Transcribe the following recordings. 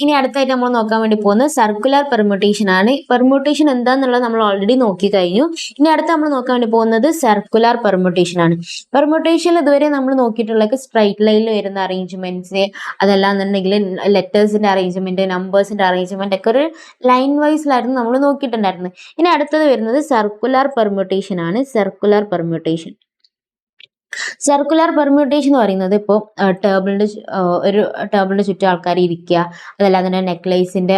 ഇനി അടുത്തായിട്ട് നമ്മൾ നോക്കാൻ വേണ്ടി പോകുന്നത് സർക്കുലർ പെർമ്യൂട്ടേഷൻ ആണ്. പെർമ്യൂട്ടേഷൻ എന്താന്നുള്ളത് നമ്മൾ ഓൾറെഡി നോക്കി കഴിഞ്ഞു. ഇനി അടുത്ത് നമ്മൾ നോക്കാൻ വേണ്ടി പോകുന്നത് സർക്കുലർ പെർമ്യൂട്ടേഷൻ ആണ്. പെർമ്യൂട്ടേഷൻ ഇതുവരെ നമ്മൾ നോക്കിയിട്ടുള്ളത് സ്ട്രൈറ്റ് ലൈനിൽ വരുന്ന അറേഞ്ച്മെന്റ്സ്, അതല്ലാന്നുണ്ടെങ്കിൽ ലെറ്റേഴ്സിന്റെ അറേഞ്ച്മെന്റ്, നമ്പേഴ്സിന്റെ അറേഞ്ച്മെന്റ് ഒക്കെ ഒരു ലൈൻ വൈസിലായിരുന്നു നമ്മൾ നോക്കിയിട്ടുണ്ടായിരുന്നത്. ഇനി അടുത്തത് വരുന്നത് സർക്കുലർ പെർമ്യൂട്ടേഷൻ ആണ്. സർക്കുലർ പെർമ്യൂട്ടേഷൻ എന്ന് പറയുന്നത് ഇപ്പോൾ ഒരു ടേബിളിന്റെ ചുറ്റും ആൾക്കാർ ഇരിക്കുക, അതല്ലാതെ തന്നെ നെക്ലേസിന്റെ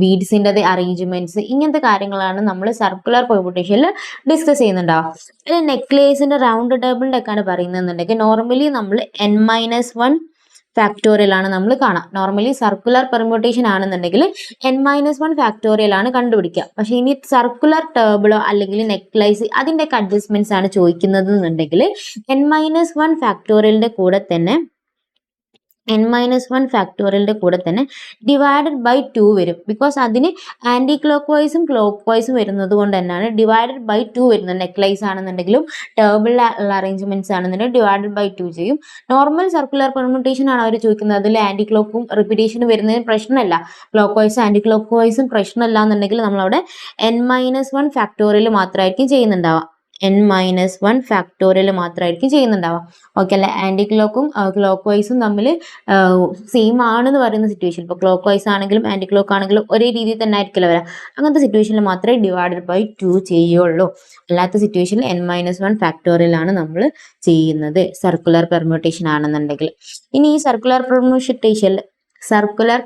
ബീഡ്സിന്റെ അറേഞ്ച്മെന്റ്സ്, ഇങ്ങനത്തെ കാര്യങ്ങളാണ് നമ്മൾ സർക്കുലർ പെർമ്യൂട്ടേഷനിൽ ഡിസ്കസ് ചെയ്യുന്നുണ്ടാവും. ഇത് നെക്ലേസിന്റെ റൗണ്ട് ടേബിളിന്റെ ഒക്കെയാണ് പറയുന്നതെന്നുണ്ടെങ്കിൽ നോർമലി നമ്മൾ n-1 ഫാക്ടോറിയൽ ആണ് നമ്മൾ കാണാം. നോർമലി സർക്കുലർ പെർമ്യൂട്ടേഷൻ ആണെന്നുണ്ടെങ്കിൽ n-1 ഫാക്ടോറിയൽ ആണ് കണ്ടുപിടിക്കുക. പക്ഷെ ഇനി സർക്കുലർ ടേബിളോ അല്ലെങ്കിൽ നെക്ലൈസ് അതിന്റെ ഒക്കെ അഡ്ജസ്റ്റ്മെന്റ്സ് ആണ് ചോദിക്കുന്നത് എന്നുണ്ടെങ്കിൽ n-1 ഫാക്ടോറിയലിന്റെ കൂടെ തന്നെ ഡിവൈഡഡ് ബൈ 2 വരും. ബിക്കോസ് അതിന് ആന്റി ക്ലോക്ക് വൈസും ക്ലോക്ക് വൈസും വരുന്നത് കൊണ്ട് തന്നെയാണ് ഡിവൈഡഡ് ബൈ 2 വരുന്നത്. നെക്ലൈസ് ആണെന്നുണ്ടെങ്കിലും ടേബിളിലെ അറേഞ്ച്മെന്റ്സ് ആണെന്നുണ്ടെങ്കിൽ ഡിവൈഡഡ് ബൈ 2 ചെയ്യും. നോർമൽ സർക്കുലർ പെർമ്യൂട്ടേഷൻ ആണ് അവർ ചോദിക്കുന്നത്. അതിൽ ആന്റി ക്ലോക്കും റിപ്പീറ്റേഷനും വരുന്നതിന് പ്രശ്നമല്ല. ക്ലോക്ക് വൈസും ആന്റി ക്ലോക്ക് വൈസും പ്രശ്നമല്ല എന്നുണ്ടെങ്കിൽ നമ്മളവിടെ n-1 ഫാക്ടോറിയൽ മാത്രമായിരിക്കും ചെയ്യുന്നുണ്ടാവുക. n-1 ഫാക്ടോറിയൽ മാത്രമായിരിക്കും ചെയ്യുന്നുണ്ടാവുക. ഓക്കെ അല്ലെ? ആന്റി ക്ലോക്കും ക്ലോക്ക് വൈസും തമ്മിൽ സെയിം ആണെന്ന് പറയുന്ന സിറ്റുവേഷൻ, ഇപ്പോൾ ക്ലോക്ക് വൈസ് ആണെങ്കിലും ആന്റി ക്ലോക്ക് ആണെങ്കിലും ഒരേ രീതിയിൽ തന്നെ ആയിരിക്കില്ല വരാം. അങ്ങനത്തെ സിറ്റുവേഷനിൽ മാത്രമേ ഡിവൈഡഡ് ബൈ 2 ചെയ്യുള്ളൂ. അല്ലാത്ത സിറ്റുവേഷനിൽ n-1 ഫാക്ടോറിയൽ ആണ് നമ്മൾ ചെയ്യുന്നത് സർക്കുലർ പെർമ്യൂട്ടേഷൻ ആണെന്നുണ്ടെങ്കിൽ. ഇനി ഈ സർക്കുലർ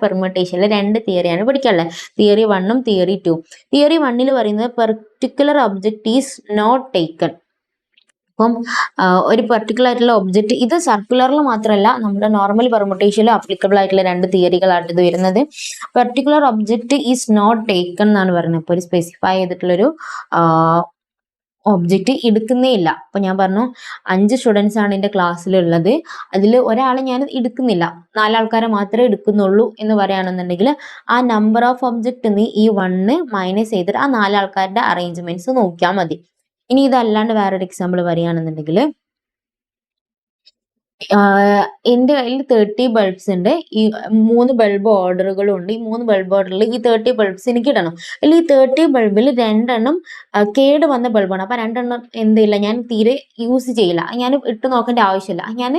പെർമ്യൂട്ടേഷനിൽ രണ്ട് തിയറിയാണ് പഠിക്കാനുള്ളത്. Theory 1ഉം theory 2. തിയറി 1ൽ പറയുന്നത് particular object is not taken. അപ്പം ഒരു പെർട്ടിക്കുലർ ആയിട്ടുള്ള ഒബ്ജക്റ്റ്, ഇത് സർക്കുലറിൽ മാത്രമല്ല നമ്മുടെ നോർമൽ പെർമ്യൂട്ടേഷനിൽ അപ്ലിക്കബിൾ ആയിട്ടുള്ള രണ്ട് തിയറികളാണ് ഇത് വരുന്നത്. Particular object is not taken എന്നാണ് പറയുന്നത്. ഇപ്പോൾ ഒരു സ്പെസിഫൈ ചെയ്തിട്ടുള്ളൊരു ഒബ്ജക്റ്റ് എടുക്കുന്നേ ഇല്ല. അപ്പൊ ഞാൻ പറഞ്ഞു 5 സ്റ്റുഡൻസ് ആണ് എൻ്റെ ക്ലാസ്സിലുള്ളത്, അതിൽ ഒരാളെ ഞാൻ എടുക്കുന്നില്ല, 4 ആൾക്കാരെ മാത്രമേ എടുക്കുന്നുള്ളൂ എന്ന് പറയുകയാണെന്നുണ്ടെങ്കിൽ ആ നമ്പർ ഓഫ് ഒബ്ജക്റ്റ് ഈ 1 മൈനസ് ചെയ്തിട്ട് ആ 4 ആൾക്കാരുടെ അറേഞ്ച്മെന്റ്സ് നോക്കിയാൽ മതി. ഇനി ഇതല്ലാണ്ട് വേറൊരു എക്സാമ്പിൾ പറയുകയാണെന്നുണ്ടെങ്കിൽ എൻ്റെ കയ്യിൽ 30 ബൾബ്സ് ഉണ്ട്. ഈ 3 ബൾബ് ഓർഡറുകളും ഉണ്ട്. ഈ 3 ബൾബ് ഓർഡറിൽ ഈ 30 ബൾബ്സ് എനിക്ക് ഇടണം. ഈ 30 ബൾബിൽ 2 എണ്ണം കേട് വന്ന ബൾബാണ്. അപ്പൊ 2 എണ്ണം എന്തില്ല, ഞാൻ തീരെ യൂസ് ചെയ്യില്ല, ഞാൻ ഇട്ട് നോക്കേണ്ട ആവശ്യമില്ല, ഞാൻ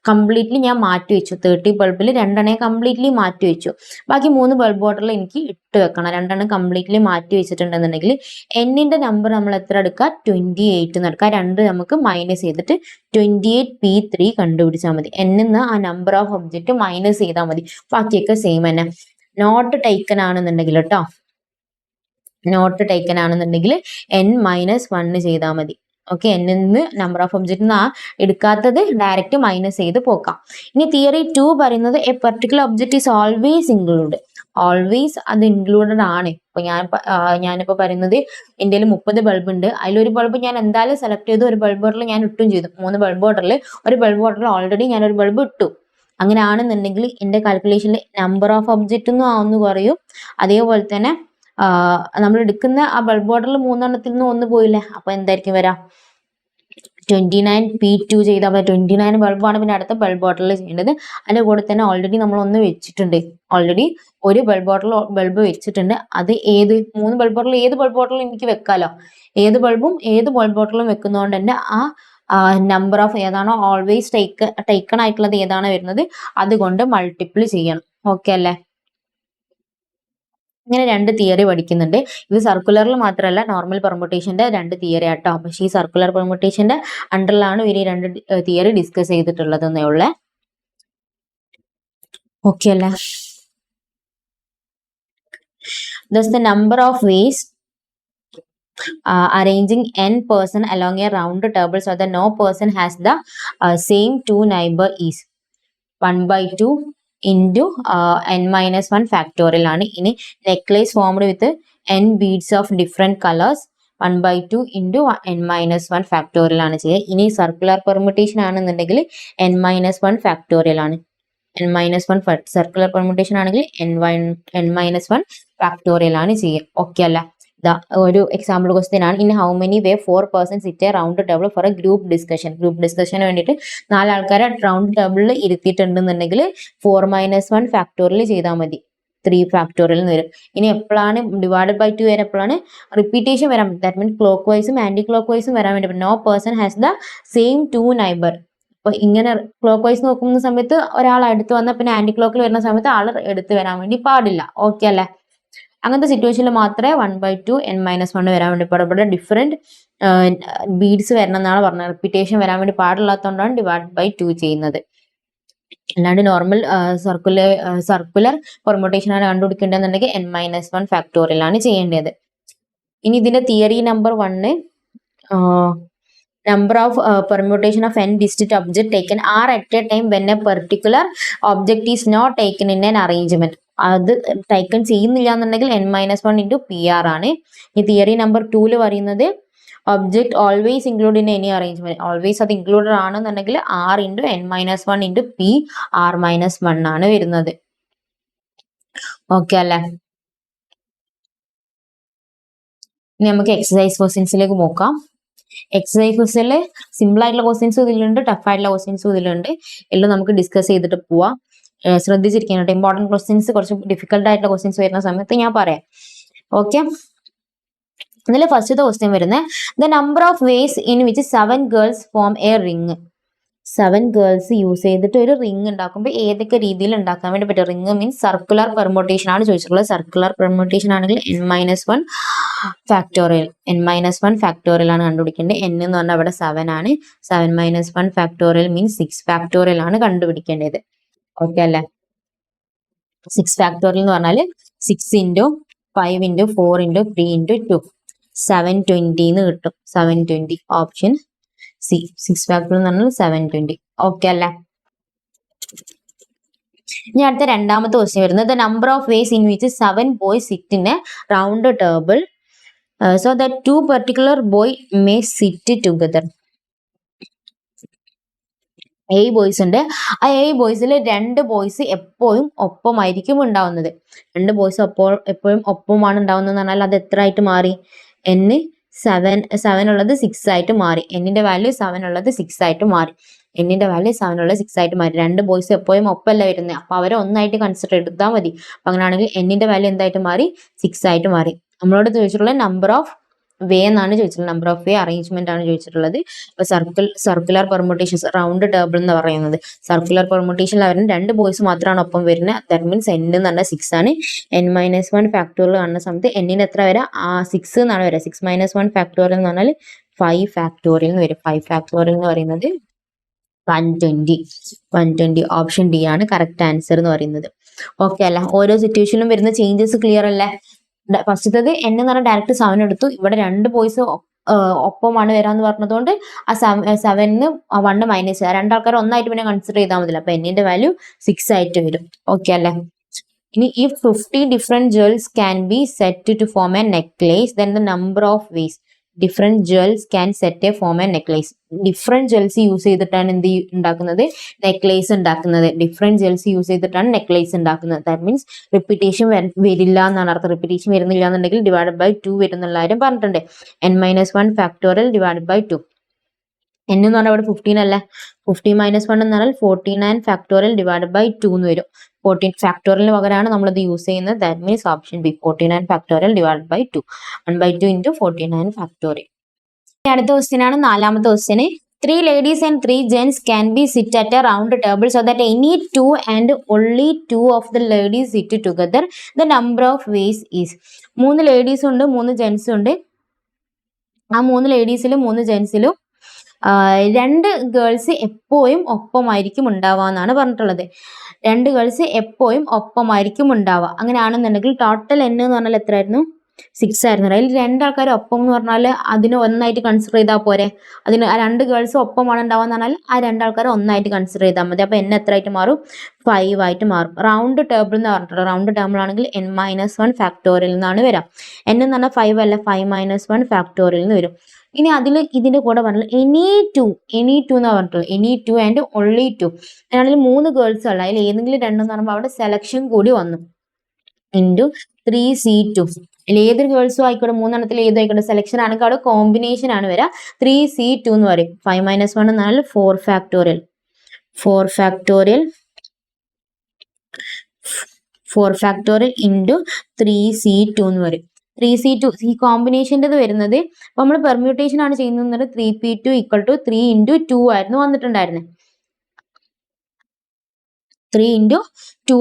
കംപ്ലീറ്റ്ലി ഞാൻ മാറ്റി വെച്ചു. 30 ബൾബിൽ 2 എണ്ണം കംപ്ലീറ്റ്ലി മാറ്റി വെച്ചു. ബാക്കി 3 ബൾബ് ഓർഡറിൽ എനിക്ക് ഇട്ട് വെക്കണം. 2 എണ്ണം കംപ്ലീറ്റ്ലി മാറ്റി വെച്ചിട്ടുണ്ടെന്നുണ്ടെങ്കിൽ എന്നിന്റെ നമ്പർ നമ്മൾ എത്ര എടുക്കുക? 28 എന്ന് എടുക്കുക. 2 നമുക്ക് മൈനസ് ചെയ്തിട്ട് 28p3 കണ്ടുപിടിച്ചാൽ മതി. എന്നിന്ന് ആ നമ്പർ ഓഫ് ഒബ്ജക്റ്റ് മൈനസ് ചെയ്താൽ മതി. ബാക്കിയൊക്കെ സെയിം തന്നെ. നോട്ട് ടേക്കൺ ആണെന്നുണ്ടെങ്കിൽ കേട്ടോ, നോട്ട് ടേക്കൺ ആണെന്നുണ്ടെങ്കിൽ n-1 ചെയ്താൽ മതി. ഓക്കെ, എന്നിന്ന് നമ്പർ ഓഫ് ഒബ്ജക്റ്റ് എടുക്കാത്തത് ഡയറക്റ്റ് മൈനസ് ചെയ്ത് പോക്കാം. ഇനി തിയറി 2 പറയുന്നത് A particular object is always include. Always അത് ഇൻക്ലൂഡഡ് ആണ്. ഇപ്പൊ ഞാനിപ്പോ പറയുന്നത് എൻ്റെ 30 ബൾബ് ഉണ്ട്, അതിലൊരു ബൾബ് ഞാൻ എന്തായാലും സെലക്ട് ചെയ്തു, ഒരു ബൾബ് ഓർഡറിൽ ഞാൻ ഇട്ടും ചെയ്തു. 3 ബൾബ് ഓർഡറിൽ ഒരു ബൾബ് ഓർഡറിൽ ഓൾറെഡി ഞാൻ ഒരു ബൾബ് ഇട്ടു. അങ്ങനെ ആണെന്നുണ്ടെങ്കിൽ എൻ്റെ കാൽക്കുലേഷനിൽ നമ്പർ ഓഫ് ഒബ്ജക്റ്റ് ഒന്ന് കുറയും. അതേപോലെ തന്നെ നമ്മൾ എടുക്കുന്ന ആ ബൾബ് ഓർഡറിൽ 3 എണ്ണത്തിൽ നിന്ന് 1 പോയില്ലേ, അപ്പൊ എന്തായിരിക്കും വരാം? 29p2 ചെയ്താൽ മതി. 29 ബൾബാണ് പിന്നെ അടുത്ത ബൾബ് ഓർഡറിൽ ചെയ്യേണ്ടത്. അതിന്റെ കൂടെ തന്നെ ഓൾറെഡി നമ്മൾ ഒന്ന് വെച്ചിട്ടുണ്ട്. ഓൾറെഡി ഒരു ബൾബ് വെച്ചിട്ടുണ്ട്. അത് 3 ബൾബ് ഓർഡറിൽ ഏത് ബൾബ് ഓർഡറിലും എനിക്ക് വെക്കാലോ. ഏത് ബൾബ് ഓർഡറിലും വെക്കുന്നതുകൊണ്ട് തന്നെ ആ നമ്പർ ഓഫ് ഏതാണോ ഓൾവേസ് ടേക്കൺ ആയിട്ടുള്ളത് ഏതാണോ വരുന്നത് അതുകൊണ്ട് മൾട്ടിപ്പിൾ ചെയ്യണം. ഓക്കെ അല്ലേ? ഇങ്ങനെ 2 തിയറി പഠിക്കുന്നുണ്ട്. ഇത് സർക്കുലറിൽ മാത്രമല്ല നോർമൽ പെർമ്യൂട്ടേഷന്റെ 2 തിയറി ആട്ടോ. പക്ഷേ ഈ സർക്കുലർ പെർമ്യൂട്ടേഷന്റെ അണ്ടറിലാണ് ഇവർ 2 തിയറി ഡിസ്കസ് ചെയ്തിട്ടുള്ളത് എന്നേ ഉള്ളേ. ഓക്കെ അല്ലേ? Thus the number of ways arranging n person along a round table so that no person has the same 2 neighbor is 1/2 into n-1 factorial ആണ്. ഇനി necklace formed with n beads of different colours 1/2 into n-1 factorial ആണ് ചെയ്യുക. ഇനി circular permutation ആണെന്നുണ്ടെങ്കിൽ n-1 factorial ആണ്. n-1 circular permutation ആണെങ്കിൽ n-1 factorial ആണ് ചെയ്യുക. ഓക്കെ അല്ല? ഒരു എക്സാമ്പിൾ ക്വസ്റ്റ്യൻ ആണ്. In how many way 4 persons sit a round table for a group discussion. Group ഡിസ്കഷന് വേണ്ടിയിട്ട് 4 ആൾക്കാരെ റൗണ്ട് ടേബിളിൽ ഇരുത്തിയിട്ടുണ്ടെന്നുണ്ടെങ്കിൽ 4 - 1 ഫാക്ടോറിയൽ ചെയ്താൽ മതി. 3 ഫാക്ടോറിയൽ എന്ന് വരും. ഇനി എപ്പോഴാണ് ഡിവൈഡഡ് ബൈ 2 വരെ എപ്പോഴാണ് റിപ്പീറ്റേഷൻ വരാൻ പറ്റും. ദാറ്റ് മീൻസ് ക്ലോക്ക് വൈസും ആന്റി ക്ലോക്ക് വൈസും വരാൻ വേണ്ടി പറ്റും. No person has the same 2 neighbour. അപ്പൊ ഇങ്ങനെ ക്ലോക്ക് വൈസ് നോക്കുന്ന സമയത്ത് ഒരാൾ അടുത്ത് വന്നാൽ പിന്നെ ആന്റി ക്ലോക്കിൽ വരുന്ന സമയത്ത് ആൾ എടുത്ത് വരാൻ വേണ്ടി പാടില്ല. ഓക്കെ അല്ലേ? അങ്ങനത്തെ സിറ്റുവേഷനിൽ മാത്രമേ 1/2 n-1 വരാൻ വേണ്ടി പാടും. ഇവിടെ ഡിഫറെന്റ് ബീഡ്സ് വരണം എന്നാണ് പറഞ്ഞത്. റിപ്പീറ്റേഷൻ വരാൻ വേണ്ടി പാടില്ലാത്തതുകൊണ്ടാണ് /2 ചെയ്യുന്നത്. അല്ലാണ്ട് നോർമൽ സർക്കുലർ പെർമുട്ടേഷൻ ആണ് കണ്ടുപിടിക്കേണ്ടതെന്നുണ്ടെങ്കിൽ n-1 ഫാക്ടോറിയൽ ആണ് ചെയ്യേണ്ടത്. ഇനി ഇതിന്റെ theory number 1 number of permutation of n distinct object taken are at a time when a particular object is not taken in an arrangement. അത് ടേക്കൺ ചെയ്യുന്നില്ല എന്നുണ്ടെങ്കിൽ n-1 into PR ആണ്. ഈ തിയറി നമ്പർ 2 പറയുന്നത് object always include in any arrangement. Always അത് included ആണെന്നുണ്ടെങ്കിൽ r into n-1 into p r-1 ആണ് വരുന്നത്. ഓക്കെ അല്ലേ? ഇനി നമുക്ക് എക്സസൈസ് ക്വസ്റ്റ്യൻസിലേക്ക് നോക്കാം. എക്സസൈസ് ക്വസ്റ്റ്യനിൽ സിമ്പിൾ ആയിട്ടുള്ള ക്വസ്റ്റ്യൻസും ഇതിലുണ്ട്, ടഫ് ആയിട്ടുള്ള ക്വസ്റ്റ്യൻസും ഇതിലുണ്ട്. എല്ലാം നമുക്ക് ഡിസ്കസ് ചെയ്തിട്ട് പോവാം. ശ്രദ്ധിച്ചിരിക്കണം കേട്ടോ. ഇമ്പോർട്ടൻറ്റ് ക്വസ്റ്റ്യൻസ്, കുറച്ച് ഡിഫിക്കൽട്ട് ആയിട്ടുള്ള ക്വസ്റ്റ്യൻസ് വരുന്ന സമയത്ത് ഞാൻ പറയാം. ഓക്കെ, ഇതിൽ ഫസ്റ്റത്തെ ക്വസ്റ്റ്യൻ വരുന്നത് the number of ways in which 7 girls form A ring. 7 girls use ചെയ്തിട്ട് ഒരു റിങ് ഉണ്ടാക്കുമ്പോൾ ഏതൊക്കെ രീതിയിൽ ഉണ്ടാക്കാൻ വേണ്ടി പറ്റും? റിങ് മീൻസ് സർക്കുലർ പെർമുട്ടേഷൻ ആണ് ചോദിച്ചിട്ടുള്ളത്. സർക്കുലർ പെർമുട്ടേഷൻ ആണെങ്കിൽ n-1 ഫാക്ടോറിയൽ. n-1 ഫാക്ടോറിയൽ ആണ് കണ്ടുപിടിക്കേണ്ടത്. n എന്ന് പറഞ്ഞാൽ അവിടെ 7 ആണ്. 7 - 1 ഫാക്ടോറിയൽ മീൻസ് 6 ഫാക്ടോറിയൽ ആണ് കണ്ടുപിടിക്കേണ്ടത്. ഓക്കെ അല്ലേ? 6 ഫാക്ടോറിയൽ എന്ന് പറഞ്ഞാൽ 6 into 5 into 4 into 3 into 2 720 എന്ന് കിട്ടും. 720 ഓപ്ഷൻ സി. 6 ഫാക്ടോറിയൽ എന്ന് പറഞ്ഞാൽ 720. ഓക്കെ അല്ലേ? ഇനി അടുത്ത രണ്ടാമത്തെ ക്വസ്റ്റ്യൻ വരുന്നത് the number of ways in which 7 boys sit in A round table so that 2 particular boy may sit together. 8 boys ഉണ്ട്. ആ 8 ബോയ്സിൽ 2 ബോയ്സ് എപ്പോഴും ഒപ്പമായിരിക്കും ഉണ്ടാവുന്നത്. 2 ബോയ്സ് എപ്പോഴും ഒപ്പമാണ് ഉണ്ടാവുന്നത് എന്ന് പറഞ്ഞാൽ അത് എത്ര ആയിട്ട് മാറി? n7 ഉള്ളത് 6 ആയിട്ട് മാറി. എന്നിന്റെ വാല്യൂ 7 ഉള്ളത് 6 ആയിട്ട് മാറി. എന്നിന്റെ വാല്യൂ 7 ഉള്ളത് 6 ആയിട്ട് മാറി. 2 ബോയ്സ് എപ്പോഴും ഒപ്പമല്ല വരുന്നത്. അപ്പൊ അവരെ ഒന്നായിട്ട് കൺസിഡർ എടുത്താൽ മതി. അപ്പൊ അങ്ങനെയാണെങ്കിൽ എന്നിന്റെ വാല്യൂ എന്തായിട്ട് മാറി? 6 ആയിട്ട് മാറി. നമ്മളോട് ചോദിച്ചിട്ടുള്ള നമ്പർ ഓഫ് വേ എന്നാണ് ചോദിച്ചിട്ടുള്ളത്. നമ്പർ ഓഫ് വേ അറേഞ്ച്മെന്റ് ആണ് ചോദിച്ചിട്ടുള്ളത്. ഇപ്പൊ സർക്കുലർ പെർമുട്ടേഷൻസ്, റൗണ്ട് ടേബിൾ എന്ന് പറയുന്നത് സർക്കുലർ പെർമുട്ടേഷനിൽ അവരും 2 ബോയ്സ് മാത്രമാണ് ഒപ്പം വരുന്നത്. ദാറ്റ് മീൻസ് n എന്ന് പറഞ്ഞാൽ 6 ആണ്. n-1 ഫാക്ടോറിയൽ കാണുന്ന സമയത്ത് എന്നിന് എത്ര വരാം? 6 എന്നാണ് വരാം. 6 - 1 ഫാക്ടോറിയൽ എന്ന് പറഞ്ഞാൽ 5 ഫാക്ടോറിയൽ എന്ന് വരും. 5 ഫാക്ടോറിയൽ എന്ന് പറയുന്നത് 120 ഓപ്ഷൻ ഡി ആണ് കറക്റ്റ് ആൻസർ എന്ന് പറയുന്നത്. ഓക്കെ അല്ല? ഓരോ സിറ്റുവേഷനിലും വരുന്ന ചേഞ്ചസ് ക്ലിയർ അല്ലേ? ഫസ്റ്റത്തത് n എന്ന് പറഞ്ഞാൽ ഡയറക്റ്റ് 7 എടുത്തു. ഇവിടെ 2 ബോയ്സ് ഒപ്പമാണ് വരാന്ന് പറഞ്ഞതുകൊണ്ട് ആ 7ന് 1 മൈനസ് 2 ആൾക്കാർ ഒന്നായിട്ട് പിന്നെ കൺസിഡർ ചെയ്താൽ മതില്ല. അപ്പൊ എന്നിന്റെ വാല്യൂ 6 ആയിട്ട് വരും. ഓക്കെ അല്ലേ? ഇനി if 50 different jewels can be set to form a necklace, then the number of ways different jewels can set a form a necklace. Different ജെൽസ് use ചെയ്തിട്ടാണ് എന്ത് ഉണ്ടാക്കുന്നത്? നെക്ലേസ് ഉണ്ടാക്കുന്നത്. ഡിഫറെന്റ് ജെൽസ് യൂസ് ചെയ്തിട്ടാണ് നെക്ലേസ് ഉണ്ടാക്കുന്നത്. ദാറ്റ് മീൻസ് റിപ്പീറ്റേഷൻ വരില്ല എന്നാണ് അർത്ഥം. Repetition വരുന്നില്ല എന്നുണ്ടെങ്കിൽ /2 വരുന്നുള്ള കാര്യം പറഞ്ഞിട്ടുണ്ട്. n-1 factorial /2. n എന്ന് പറഞ്ഞാൽ ഇവിടെ 15 അല്ലേ? 15 - 1 എന്ന് പറഞ്ഞാൽ 49 ഫാക്ടോറിയൽ /2 എന്ന് വരും. 14 ഫാക്ടോറിയലിന് പകരമാണ് നമ്മളിത് യൂസ് ചെയ്യുന്നത്. That means option B 49 factorial /2. 1/2 into 49 factorial. അടുത്ത ക്വസ്റ്റ്യൻ ആണ് നാലാമത്തെ question. 3 ladies and 3 gents can be sit at a round table so that any 2 and only 2 of the ladies sit together. The number of ways is. 3 ladies ഉണ്ട്, 3 gents ഉണ്ട്. ആ 3 ലേഡീസിലും 3 ജെന്റ്സിലും 2 girls എപ്പോഴും ഒപ്പമായിരിക്കും ഉണ്ടാവുക എന്നാണ് പറഞ്ഞിട്ടുള്ളത്. 2 ഗേൾസ് എപ്പോഴും ഒപ്പമായിരിക്കും ഉണ്ടാവുക. അങ്ങനെയാണെന്നുണ്ടെങ്കിൽ ടോട്ടൽ n എന്ന് പറഞ്ഞാൽ എത്രയായിരുന്നു? 6 ആയിരുന്നു. അതിൽ 2 ആൾക്കാർ ഒപ്പം എന്ന് പറഞ്ഞാൽ അതിന് ഒന്നായിട്ട് കൺസിഡർ ചെയ്താൽ പോരെ? അതിന് ആ 2 ഗേൾസ് ഒപ്പമാണ് ഉണ്ടാവുക എന്ന് പറഞ്ഞാൽ ആ 2 ആൾക്കാർ ഒന്നായിട്ട് കൺസിഡർ ചെയ്താൽ മതി. അപ്പൊ n എത്ര ആയിട്ട് മാറും? 5 ആയിട്ട് മാറും. റൗണ്ട് ടേബിൾ എന്ന് പറഞ്ഞിട്ടുള്ളത്. റൗണ്ട് ടേബിൾ ആണെങ്കിൽ n-1 ഫാക്ടോറിയൽ എന്നാണ് വരാം. n എന്ന് പറഞ്ഞാൽ 5 അല്ല, 5 - 1 ഫാക്ടോറിയൽ എന്ന് വരും. ഇനി അതിൽ ഇതിന്റെ കൂടെ പറഞ്ഞത് എനി ടു എന്ന് പറഞ്ഞിട്ടുള്ളത്. Any 2 and only 2. അതിനാണെങ്കിൽ 3 ഗേൾസ് ഉള്ള അതിൽ ഏതെങ്കിലും 2 എന്ന് പറയുമ്പോൾ അവിടെ സെലക്ഷൻ കൂടി വന്നു. into 3C2. ഏതൊരു ഗേൾസും ആയിക്കോട്ടെ, മൂന്നെണ്ണത്തിൽ ഏതും ആയിക്കോട്ടെ, സെലക്ഷൻ ആണെങ്കിൽ അവിടെ കോമ്പിനേഷൻ ആണ് വരിക. 3C2 എന്ന് പറയും. 5 - 1 എന്നാൽ 4 ഫാക്ടോറിയൽ. 4 ഫാക്ടോറിയൽ ഇൻറ്റു 3C2 എന്ന് പറയും. 3C2 ഈ കോമ്പിനേഷൻ്റെത് വരുന്നത്, അപ്പോൾ നമ്മൾ പെർമ്യൂട്ടേഷൻ ആണ് ചെയ്യുന്നത്. 3P2 = 3 × 2 ആയിരുന്നു വന്നിട്ടുണ്ടായിരുന്നത്. 3 × 2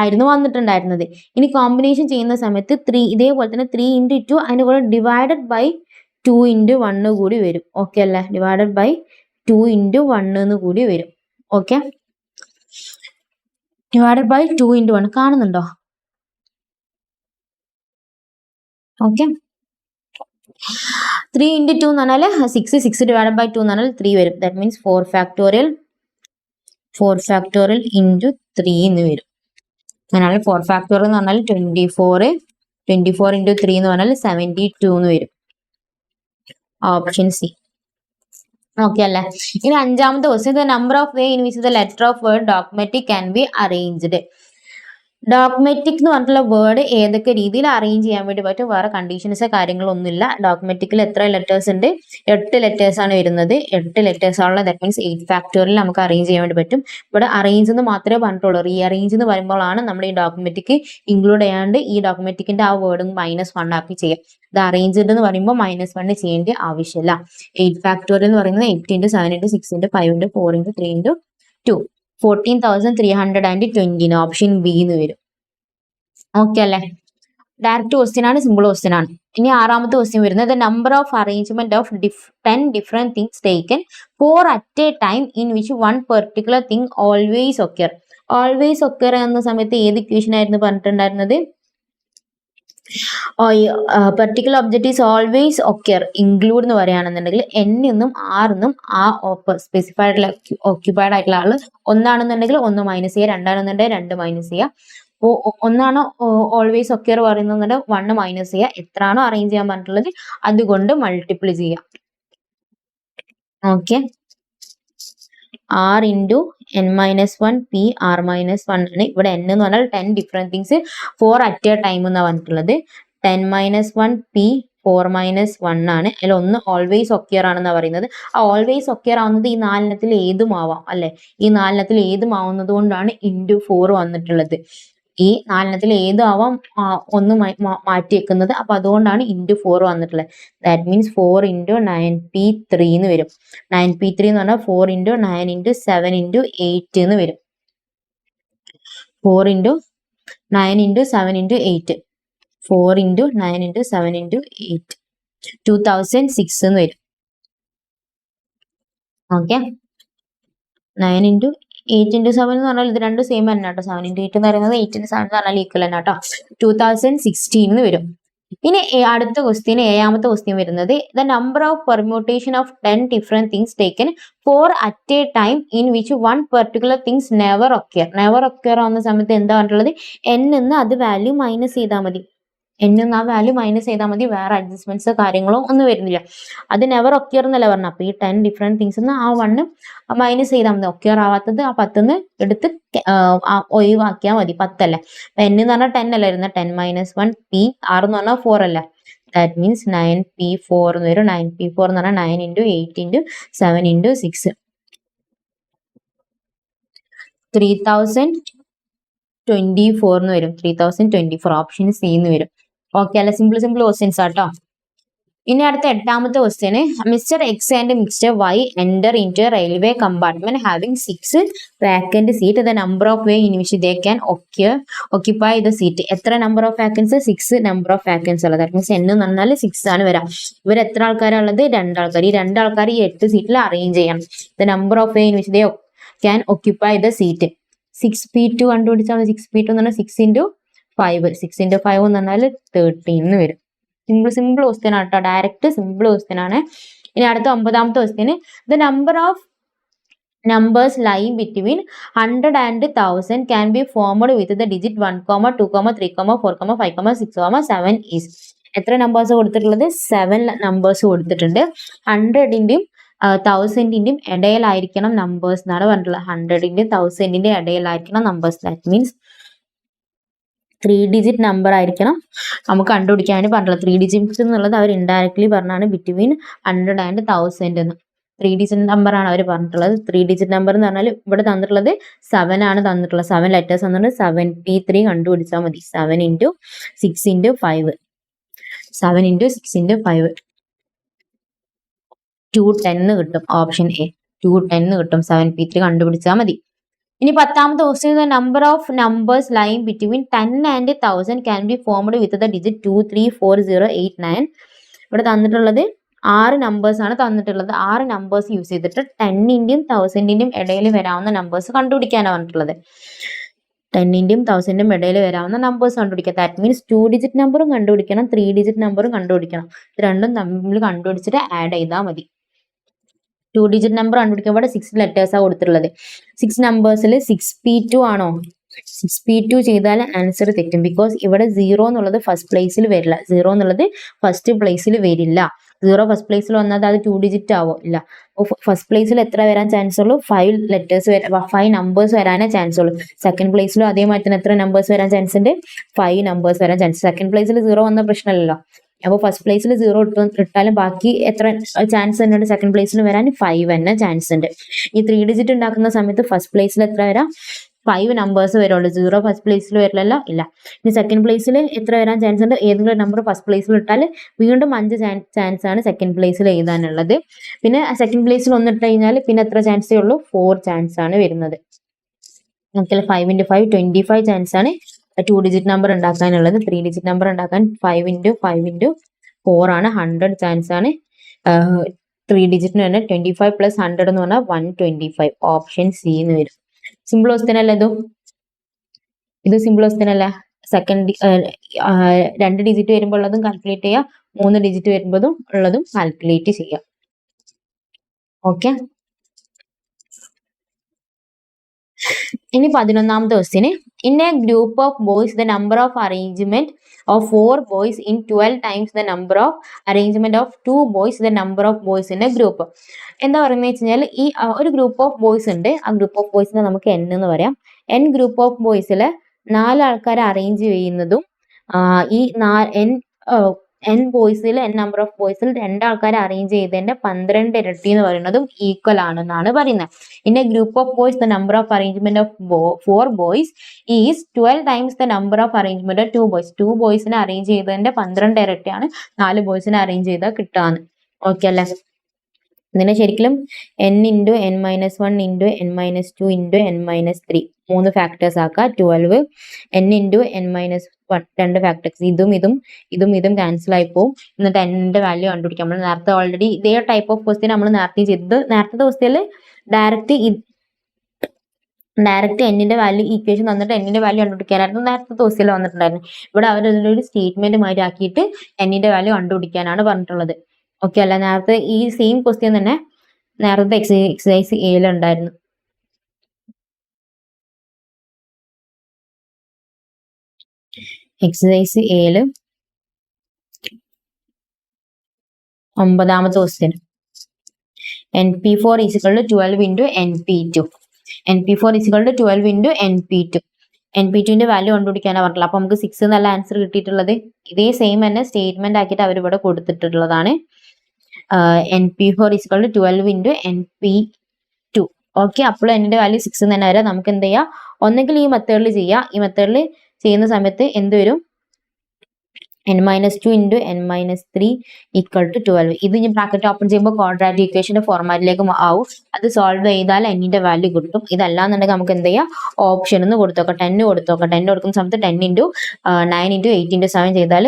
ആയിരുന്നു വന്നിട്ടുണ്ടായിരുന്നത്. ഇനി കോമ്പിനേഷൻ ചെയ്യുന്ന സമയത്ത് 3 ഇതേപോലെ തന്നെ 3 × 2 അതിൻ്റെ കൂടെ ഡിവൈഡഡ് ബൈ 2 × 1 കൂടി വരും. ഓക്കെ അല്ലേ? ഡിവൈഡഡ് ബൈ 2 × 1 എന്ന് കൂടി വരും. ഓക്കെ, ഡിവൈഡഡ് ബൈ 2 × 1 കാണുന്നുണ്ടോ? ഓക്കെ, 3 × 2 എന്ന് പറഞ്ഞാൽ 6, 6 ഡിവൈഡഡ് ബൈ 2 എന്ന് പറഞ്ഞാൽ 3 വരും. ദാറ്റ് മീൻസ് 4 ഫാക്ടോറിയൽ ഇൻറ്റു 3 എന്ന് വരും. അതിനാൽ 4 ഫാക്ടോറിയൽ എന്ന് പറഞ്ഞാൽ 24 × 3 എന്ന് പറഞ്ഞാൽ 72 എന്ന് വരും. Option C. ഓക്കെ അല്ലേ? ഇനി അഞ്ചാമത്തെ question, the number of way in which the letter of word dogmatic can be arranged. Dogmatic എന്ന് പറഞ്ഞിട്ടുള്ള വേർഡ് ഏതൊക്കെ രീതിയിൽ അറേഞ്ച് ചെയ്യാൻ വേണ്ടി പറ്റും? വേറെ കണ്ടീഷൻസ് കാര്യങ്ങളൊന്നുമില്ല. ഡോഗ്മാറ്റിക്കിൽ എത്ര ലെറ്റേഴ്സ് ഉണ്ട്? 8 ലെറ്റേഴ്സ് ആണ് വരുന്നത്. 8 ലെറ്റേഴ്സ് ആണുള്ളത്. ദാറ്റ് മീൻസ് 8 ഫാക്ടോറിയൽ നമുക്ക് അറേഞ്ച് ചെയ്യാൻ വേണ്ടി പറ്റും. ഇവിടെ അറേഞ്ച് എന്ന് മാത്രമേ പറഞ്ഞിട്ടുള്ളൂ. റീ അറേഞ്ച് എന്ന് പറയുമ്പോഴാണ് നമ്മൾ ഈ ഡോഗ്മാറ്റിക് ഇൻക്ലൂഡ് ചെയ്യാണ്ട് ഈ ഡോഗ്മാറ്റിക്കിന്റെ ആ വേർഡും -1 ആക്കി ചെയ്യാം. ഇത് അറേഞ്ച്ഡ് എന്ന് പറയുമ്പോൾ -1 ചെയ്യേണ്ട ആവശ്യമില്ല. 8 ഫാക്ടോറിയൽ എന്ന് പറയുന്നത് 8 × 7 × 6 × 5 × 4 × 3 × 2 14,320. ഓപ്ഷൻ ബി എന്ന് വരും. ഓക്കെ അല്ലേ? ഡയറക്റ്റ് ക്വസ്റ്റ്യൻ ആണ്, സിമ്പിൾ ക്വസ്റ്റ്യൻ ആണ്. ഇനി ആറാമത്തെ ക്വസ്റ്റ്യൻ വരുന്നത്, the number of arrangement of 10 different things taken four at a time in which one particular thing always occur. Always occur എന്ന സമയത്ത് ഏത് ഇക്വേഷൻ ആയിരുന്നു പറഞ്ഞിട്ടുണ്ടായിരുന്നത്? Particular object is always occur include എന്ന് പറയുകയാണെന്നുണ്ടെങ്കിൽ N എന്നും R എന്നും ആ സ്പെസിഫൈഡ് ഓക്യുപ്പൈഡ് ആയിട്ടുള്ള ആള് ഒന്നാണെന്നുണ്ടെങ്കിൽ 1 മൈനസ് ചെയ്യുക, രണ്ടാണെന്നുണ്ടെങ്കിൽ 2 മൈനസ് ചെയ്യുക. അപ്പോൾ ഒന്നാണ് ഓൾവേസ് ഒക്കർ പറയുന്നത് 1 മൈനസ് ചെയ്യുക, എത്രയാണോ അറേഞ്ച് ചെയ്യാൻ പറഞ്ഞിട്ടുള്ളത് അതുകൊണ്ട് മൾട്ടിപ്പിൾ ചെയ്യുക. Okay, R × N - 1 P R - 1 ആണ്. ഇവിടെ N എന്ന് പറഞ്ഞാൽ 10 different things for at a time എന്നാണ് പറഞ്ഞിട്ടുള്ളത്. 10 - 1 P 4 - 1 ആണ്. അതിൽ ഒന്ന് ഓൾവേസ് ഒക്കർ ആണെന്നാണ് പറയുന്നത്. ആ ഓൾവേസ് ഒക്കർ ആവുന്നത് ഈ 4 ഏതും ആവാം അല്ലെ? ഈ 4 ഏതും ആവുന്നത് കൊണ്ടാണ് × 4 വന്നിട്ടുള്ളത്. ഈ 4 ഏതും ആവാം, ഒന്ന് മാറ്റി വെക്കുന്നത്. അപ്പൊ അതുകൊണ്ടാണ് × 4 വന്നിട്ടുള്ളത്. ദാറ്റ് മീൻസ് 4 × 9P3 എന്ന് വരും. 9P3 എന്ന് പറഞ്ഞാൽ 4 × 9 × 7 × 8 എന്ന് വരും. 4 × 9 × 7 × 8 4 × 9 × 7 × 8 2006 എന്ന് വരും. ഓക്കെ, 9 × 8 × 7 എന്ന് പറഞ്ഞാൽ ഇത് രണ്ടും സെയിം തന്നെ കേട്ടോ. 7 × 8 എന്ന് പറയുന്നത് 8 × 7 എന്ന് പറഞ്ഞാൽ ഈക്വൽ തന്നെ കേട്ടോ. 2016 എന്ന് വരും. ഇനി അടുത്ത ക്വസ്റ്റ്യൻ, ഏഴാമത്തെ ക്വസ്റ്റ്യൻ വരുന്നത്, the number of permutation of 10 different things taken four at a time in which one particular things never occur. Never occur ആവുന്ന സമയത്ത് എന്താ പറഞ്ഞിട്ടുള്ളത്? N എന്ന് അത് വാല്യൂ മൈനസ് ചെയ്താൽ മതി. N എന്ന് ആ വാല്യൂ മൈനസ് ചെയ്താൽ മതി. വേറെ അഡ്ജസ്റ്റ്മെന്റ്സ് കാര്യങ്ങളോ ഒന്നും വരുന്നില്ല. അത് നെവർ ഒക്കർ എന്നല്ല പറഞ്ഞത്. അപ്പൊ ഈ 10 ഡിഫറെന്റ് തിങ്സ് എന്ന് ആ 1 മൈനസ് ചെയ്താൽ മതി. ഒക്കർ ആവാത്തത് ആ 10 എടുത്ത് ഒഴിവാക്കിയാൽ മതി. 10 അല്ലേ? N എന്ന് പറഞ്ഞാൽ 10 അല്ല വരുന്നത്. 10 - 1 P R എന്ന് പറഞ്ഞാൽ 4 അല്ല. ദാറ്റ് മീൻസ് 9P4 എന്ന് വരും. 9P4 എന്ന് പറഞ്ഞാൽ 9 × 8 × 7 × 6 3024 എന്ന് വരും. 3024 ഓപ്ഷൻ സി എന്ന് വരും. ഓക്കെ അല്ലെ? സിമ്പിൾ ക്വസ്റ്റ്യൻസ് ആട്ടോ. ഇനി അടുത്ത എട്ടാമത്തെ question, mister X and mister Y enter in to a railway compartment having 6 vacant seat. The number of way in which they can occupy the seat. എത്ര number of vacancies? 6 number of vacancies ഉള്ളത്. That means N എന്ന് പറഞ്ഞാൽ 6 ആണ് വരാം. ഇവർ എത്ര ആൾക്കാരാണ് ഉള്ളത്? 2 ആൾക്കാർ. ഈ 2 ആൾക്കാർ ഈ 8 സീറ്റിൽ അറേഞ്ച് ചെയ്യണം. The number of way in which they can occupy the seat. 6P2 കണ്ടുപിടിച്ചാൽ 6P2 എന്ന് പറഞ്ഞാൽ 6 × 5. 6 × 5 എന്ന് പറഞ്ഞാൽ 13 എന്ന് വരും. സിമ്പിൾ ക്വസ്റ്റ്യൻ ആട്ടോ. ഡയറക്റ്റ് സിമ്പിൾ ക്വസ്റ്റ്യൻ ആണ്. ഇനി അടുത്ത 9ാമത്തെ question, the number of numbers lying between 100 and 1000 can be formed with the digit 1, 2, 3, 4, 5, 6, 7 is. എത്ര നമ്പേഴ്സ് കൊടുത്തിട്ടുള്ളത്? 7 നമ്പേഴ്സ് കൊടുത്തിട്ടുണ്ട്. 100ന്റെയും 1000ന്റെയും ഇടയിലായിരിക്കണം നമ്പേഴ്സ് എന്നാണ് പറഞ്ഞിട്ടുള്ളത്. 100ന്റെയും 1000ന്റെയും ഇടയിലായിരിക്കണം numbers. That means 3 digit number ആയിരിക്കണം നമുക്ക് കണ്ടുപിടിക്കാൻ വേണ്ടി പറഞ്ഞിട്ടുള്ളത്. 3 ഡിജിറ്റ്സ് എന്നുള്ളത് അവർ ഇൻഡയറക്ട്ലി പറഞ്ഞാണ് ബിറ്റ്വീൻ 100 and 1000 എന്ന്. 3 ഡിജിറ്റ് നമ്പർ ആണ് അവർ പറഞ്ഞിട്ടുള്ളത്. 3 ഡിജിറ്റ് നമ്പർ എന്ന് പറഞ്ഞാൽ ഇവിടെ തന്നിട്ടുള്ളത് 7 ആണ് തന്നിട്ടുള്ളത്. 7 ലെറ്റേഴ്സ് തന്നിട്ട് 73 കണ്ടുപിടിച്ചാൽ മതി. 7 into 6 into 5. 7 into 6 into 5. 210 കിട്ടും. ഓപ്ഷൻ എ 210 കിട്ടും. 7p3 കണ്ടുപിടിച്ചാൽ മതി. ഇനി 10ാമത്തെ question, the number of numbers lying between 10 and 1000 can be formed with the digit 2, 3, 4, 0, 8, 9. ഇവിടെ തന്നിട്ടുള്ളത് 6 നമ്പേഴ്സ് ആണ് തന്നിട്ടുള്ളത്. 6 നമ്പേഴ്സ് യൂസ് ചെയ്തിട്ട് 10ന്റെയും 1000ന്റെയും ഇടയിൽ വരാവുന്ന നമ്പേഴ്സ് കണ്ടുപിടിക്കാനാണ് പറഞ്ഞിട്ടുള്ളത്. 10ന്റെയും 1000ന്റെയും ഇടയിൽ വരാവുന്ന നമ്പേഴ്സ് കണ്ടുപിടിക്കുക. ദാറ്റ് മീൻസ് 2 ഡിജിറ്റ് നമ്പറും കണ്ടുപിടിക്കണം, 3 ഡിജിറ്റ് നമ്പറും കണ്ടുപിടിക്കണം. ഇത് രണ്ടും തമ്മിൽ കണ്ടുപിടിച്ചിട്ട് ആഡ് ചെയ്താൽ മതി. 2 ഡിജിറ്റ് നമ്പർ കണ്ടുപിടിക്കുമ്പോൾ 6 ലെറ്റേഴ്സാണ് കൊടുത്തിട്ടുള്ളത്. 6 നമ്പേഴ്സിൽ 6p2 ആണോ? 6p2 ചെയ്താൽ ആൻസർ തെറ്റും. ബിക്കോസ് ഇവിടെ 0 എന്നുള്ളത് ഫസ്റ്റ് പ്ലേസിൽ വരില്ല. 0 എന്നുള്ളത് ഫസ്റ്റ് പ്ലേസിൽ വരില്ല. 0 ഫസ്റ്റ് പ്ലേസിൽ വന്നാൽ അത് 2 ഡിജിറ്റ് ആവോ? ഇല്ല. ഫസ്റ്റ് പ്ലേസിൽ എത്ര വരാൻ ചാൻസ് ഉള്ളൂ? 5 ലെറ്റേഴ്സ് 5 നമ്പേഴ്സ് വരാനേ ചാൻസ് ഉള്ളൂ. സെക്കൻഡ് പ്ലേസിലും അതേമാതിരി തന്നെ എത്ര നമ്പേഴ്സ് വരാൻ ചാൻസ് ഉണ്ട്? 5 നമ്പേഴ്സ് വരാൻ ചാൻസ്. സെക്കൻഡ് പ്ലേസിൽ 0 വന്ന പ്രശ്നമല്ലല്ലോ. അപ്പോൾ ഫസ്റ്റ് പ്ലേസിൽ 0 ഇട്ടാലും ബാക്കി എത്ര ചാൻസ് ഉണ്ട്? സെക്കൻഡ് പ്ലേസിൽ വരാൻ 5 തന്നെ ചാൻസ് ഉണ്ട്. ഈ 3 ഡിജിറ്റ് ഉണ്ടാക്കുന്ന സമയത്ത് ഫസ്റ്റ് പ്ലേസിൽ എത്ര വരാം? 5 നമ്പേഴ്സ് വരുള്ളൂ. 0 ഫസ്റ്റ് പ്ലേസിൽ വരില്ലല്ലോ, ഇല്ല. ഇനി സെക്കൻഡ് പ്ലേസിൽ എത്ര വരാൻ ചാൻസ് ഉണ്ട്? ഏതെങ്കിലും നമ്പർ ഫസ്റ്റ് പ്ലേസിൽ ഇട്ടാൽ വീണ്ടും 5 ചാൻസ് ആണ് സെക്കൻഡ് പ്ലേസിൽ എഴുതാനുള്ളത്. പിന്നെ സെക്കൻഡ് പ്ലേസിൽ 1 ഇട്ട് കഴിഞ്ഞാൽ പിന്നെ എത്ര ചാൻസേ ഉള്ളൂ? 4 ചാൻസ് ആണ് വരുന്നത്. നമുക്ക് 5 into 5 25 ചാൻസ് ആണ് 2 ഡിജിറ്റ് നമ്പർ ഉണ്ടാക്കാനുള്ളത്. 3 ഡിജിറ്റ് നമ്പർ ഉണ്ടാക്കാൻ 5 into 5 into 4 ആണ്. 100 ചാൻസ് ആണ് 3 ഡിജിറ്റിന് തന്നെ. 25 plus 100 എന്ന് പറഞ്ഞാൽ 125. ഓപ്ഷൻ സി എന്ന് വരും. സിമ്പിൾ ക്വസ്റ്റ്യൻ അല്ലേ ഇത് സിമ്പിൾ ക്വസ്റ്റ്യൻ അല്ല. സെക്കൻഡ് 2 ഡിജിറ്റ് വരുമ്പോൾ ഉള്ളതും കാൽക്കുലേറ്റ് ചെയ്യുക, 3 ഡിജിറ്റ് വരുമ്പോഴും ഉള്ളതും കാൽക്കുലേറ്റ് ചെയ്യുക. ഓക്കെ. ഇനി 11ാമത്തെ question, in a group of boys the number of arrangement of 4 boys in 12 times the number of arrangement of 2 boys the number of boys in a group. എന്താ പറയുന്നത് വെച്ച് കഴിഞ്ഞാൽ ഈ ഒരു ഗ്രൂപ്പ് ഓഫ് ബോയ്സ് ഉണ്ട്. ആ ഗ്രൂപ്പ് ഓഫ് ബോയ്സിനെ നമുക്ക് n എന്ന് പറയാം. n ഗ്രൂപ്പ് ഓഫ് ബോയ്സിൽ 4 ആൾക്കാരെ അറേഞ്ച് ചെയ്യുന്നതും ഈ n ബോയ്സിൽ n നമ്പർ ഓഫ് ബോയ്സിൽ 2 ആൾക്കാരെ അറേഞ്ച് ചെയ്തതിന്റെ 12 ഇരട്ടി എന്ന് പറയുന്നതും ഈക്വൽ ആണെന്നാണ് പറയുന്നത്. In a group of boys the number of arrangement of 4 boys is 12 times the number of arrangement of 2 boys. 2 boysനെ arrange ചെയ്തതിന്റെ 12 ഇരട്ടിയാണ് 4 boysനെ അറേഞ്ച് ചെയ്താൽ കിട്ടാന്ന്. ഓക്കെ അല്ലേ? ഇതിനെ ശരിക്കും n into n minus 1 into n minus 2 into n minus 3 3 factors ആക്കുക. 12 n into n minus 1 2 factors. ഇതും cancel ആയി പോകും. എന്നിട്ട് n വാല്യൂ കണ്ടുപിടിക്കാം. നമ്മൾ നേരത്തെ ഓൾറെഡി ഇതേ ടൈപ്പ് ഓഫ് ക്വസ്റ്റ്യൻ നമ്മൾ നേരത്തെ ചെയ്തത്. നേരത്തെ ക്വസ്റ്റ്യനിൽ ഡയറക്റ്റ് n വാല്യൂ ഈക്വേഷൻ തന്നിട്ട് n വാല്യൂ കണ്ടുപിടിക്കാനായിരുന്നു നേരത്തെ ക്വസ്റ്റ്യനിൽ വന്നിട്ടുണ്ടായിരുന്നു. ഇവിടെ അവർ ഒരു സ്റ്റേറ്റ്മെന്റ് മാതിരി ആക്കിയിട്ട് n വാല്യൂ കണ്ടുപിടിക്കാനാണ് പറഞ്ഞിട്ടുള്ളത്. ഓക്കെ അല്ല? നേരത്തെ ഈ സെയിം ക്വസ്റ്റ്യൻ തന്നെ നേരത്തെ എക്സസൈസ് എയിൽ ഉണ്ടായിരുന്നു. എക്സസൈസ് എയിൽ 9ാമത്തെ question, np4 is equal to 12 into np2. np4 is equal to 12 into np2. np2ന്റെ value കണ്ടുപിടിക്കാനാണ് പറഞ്ഞിട്ടുള്ളത്. അപ്പൊ നമുക്ക് 6 നല്ല ആൻസർ കിട്ടിയിട്ടുള്ളത്. ഇതേ സെയിം തന്നെ സ്റ്റേറ്റ്മെന്റ് ആക്കിയിട്ട് അവർ ഇവിടെ കൊടുത്തിട്ടുള്ളതാണ്. np4 is equal to 12 into np2. Okay. അപ്പോൾ n വാല്യൂ 6 തന്നെ വരാം. നമുക്ക് എന്ത് ചെയ്യാം? ഒന്നെങ്കിൽ ഈ മെത്തേഡിൽ ചെയ്യാം. ഈ മെത്തേഡിൽ ചെയ്യുന്ന സമയത്ത് എന്ത് വരും? n minus 2 into n minus 3 equal to 12. ഇത് ഇനി ബ്രാക്കറ്റ് ഓപ്പൺ ചെയ്യുമ്പോൾ ക്വാഡ്രാറ്റിക് ഇക്വേഷന്റെ ഫോർമാറ്റിലേക്ക് ആവും. അത് സോൾവ് ചെയ്താൽ n വാല്യൂ കിട്ടും. ഇതല്ലാന്നുണ്ടെങ്കിൽ നമുക്ക് എന്ത് ചെയ്യാം? ഓപ്ഷൻ ഒന്ന് കൊടുത്തോക്കാം. 10 കൊടുത്തോക്കാം. 10 കൊടുക്കുന്ന സമയത്ത് 10 into 9 into 8 into 7 ചെയ്താൽ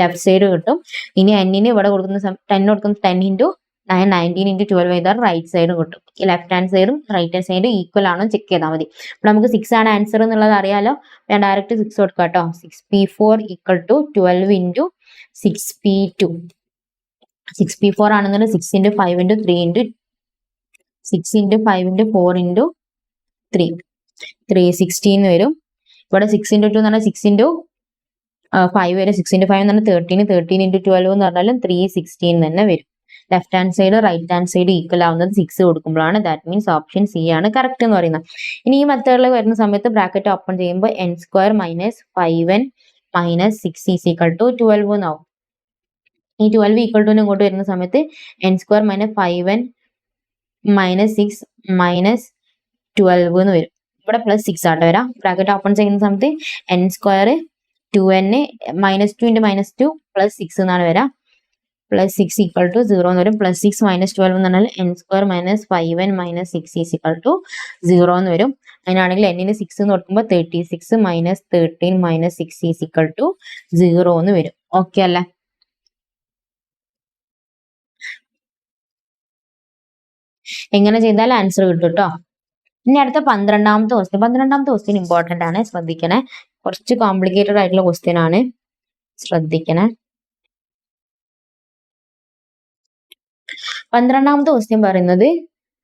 ലെഫ്റ്റ് സൈഡ് കിട്ടും. ഇനി n ഇവിടെ കൊടുക്കുന്ന 10 കൊടുക്കുന്ന 10 into 9 19 into 12 ചെയ്താൽ റൈറ്റ് സൈഡ് കിട്ടും. ഈ ലെഫ്റ്റ് ഹാൻഡ് സൈഡും റൈറ്റ് ഹാൻഡ് സൈഡും ഈക്വൽ ആണോ ചെക്ക് ചെയ്താൽ മതി. അപ്പോൾ നമുക്ക് 6 ആണ് ആൻസർ എന്നുള്ളത് അറിയാലോ. ഞാൻ ഡയറക്റ്റ് 6 കൊടുക്കാം കേട്ടോ. 6p4 equal to 12 into 6p2. 6p4 ആണെന്നുണ്ടെങ്കിൽ 6 into 5 into 3 into 6 into 5 into 4 into 3 316 വരും. ഇവിടെ 6 into 2 എന്ന് പറഞ്ഞാൽ 6 into 5 വരെ. 6 into 5 എന്ന് പറഞ്ഞാൽ 13 into 12 എന്ന് പറഞ്ഞാലും 316 തന്നെ വരും. Left hand side right hand side equal ആവുന്നത് 6 കൊടുക്കുമ്പോഴാണ്. ദാറ്റ് മീൻസ് ഓപ്ഷൻ സി ആണ് കറക്റ്റ് എന്ന് പറയുന്നത്. ഇനി ഈ മെത്തേഡിൽ വരുന്ന സമയത്ത് ബ്രാക്കറ്റ് ഓപ്പൺ ചെയ്യുമ്പോൾ n square minus 5n minus 6 is equal to 12 എന്നാവും. ഈ 12 ഈക്വൽ ടു ഇങ്ങോട്ട് വരുന്ന സമയത്ത് n square minus 5n minus 6 minus 12 എന്ന് വരും. ഇവിടെ പ്ലസ് 6 ആട്ടോ വരാം. ബ്രാക്കറ്റ് ഓപ്പൺ ചെയ്യുന്ന സമയത്ത് n square 2n minus 2 into minus 2 plus 6 എന്നാണ് വരാം. പ്ലസ് 6 ഈക്വൽ ടു 0 എന്ന് വരും. പ്ലസ് 6 മൈനസ് 12 എന്ന് പറഞ്ഞാൽ n square minus 5n minus 6 is equal to 0 എന്ന് വരും. അതിനാണെങ്കിൽ n-ന് 6 എന്ന് കൊടുക്കുമ്പോൾ 36 minus 13 minus 6 is equal to 0 എന്ന് വരും. ഓക്കെ അല്ലേ? എങ്ങനെ ചെയ്താൽ ആൻസർ കിട്ടും കേട്ടോ. ഇനി അടുത്ത 12ാമത്തെ ക്വസ്റ്റ്യൻ. 12ാമത്തെ ക്വസ്റ്റ്യൻ ഇമ്പോർട്ടന്റ് ആണ്, ശ്രദ്ധിക്കണേ. കുറച്ച് കോംപ്ലിക്കേറ്റഡ് ആയിട്ടുള്ള ക്വസ്റ്റ്യൻ ആണ്, ശ്രദ്ധിക്കണേ. 12ാമത്തെ ക്വസ്റ്റ്യൻ പറയുന്നത്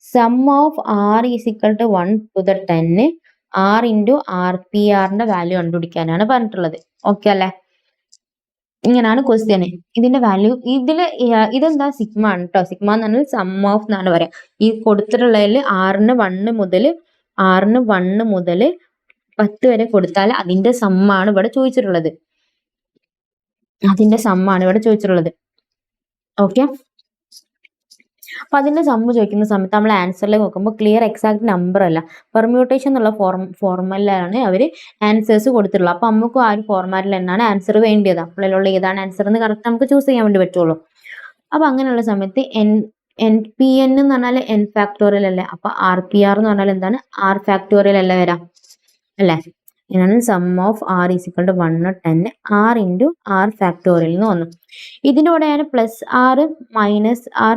sum of R is equal to 1 to the 10 R into r p ആറിന്റെ വാല്യൂ കണ്ടുപിടിക്കാനാണ് പറഞ്ഞിട്ടുള്ളത്. ഓക്കെ അല്ലേ? ഇങ്ങനെയാണ് ക്വസ്റ്റ്യൻ. ഇതിന്റെ വാല്യൂ ഇതെന്താ സിഗ്മ ആണ് കേട്ടോ. സിഗ്മ എന്ന് പറഞ്ഞാൽ സം ഓഫ് എന്നാണ് പറയാ. ഈ കൊടുത്തിട്ടുള്ളതിൽ ആറിന് 1 മുതൽ 10 വരെ കൊടുത്താൽ അതിന്റെ സമ്മാണ് ഇവിടെ ചോദിച്ചിട്ടുള്ളത്. ഓക്കെ. അപ്പൊ അതിന്റെ സമ്മ് ചോദിക്കുന്ന സമയത്ത് നമ്മൾ ആൻസറിലേക്ക് നോക്കുമ്പോൾ ക്ലിയർ എക്സാക്ട് നമ്പർ അല്ല, പെർമ്യൂട്ടേഷൻ എന്നുള്ള ഫോർമുലയിലാണ് അവര് ആൻസേഴ്സ് കൊടുത്തിട്ടുള്ളത്. അപ്പൊ നമുക്ക് ആ ഒരു ഫോർമാറ്റിൽ തന്നെയാണ് ആൻസർ വേണ്ടിയത്. അപ്പോഴുള്ള ഏതാണ് ആൻസർ എന്ന് കറക്റ്റ് നമുക്ക് ചൂസ് ചെയ്യാൻ വേണ്ടി പറ്റുള്ളൂ. അപ്പൊ അങ്ങനെയുള്ള സമയത്ത് എൻ പി എൻ എന്ന് പറഞ്ഞാൽ എൻ ഫാക്ടോറിയൽ അല്ലേ. അപ്പൊ ആർ പി ആർ എന്ന് പറഞ്ഞാൽ എന്താണ്? ആർ ഫാക്ടോറിയൽ അല്ലേ വരാം അല്ലേ? ഇതാണ് sum of R is equal to 1 10 R into R factorial എന്ന് വന്നു. ഇതിന്റെ കൂടെ ഞാൻ plus R minus R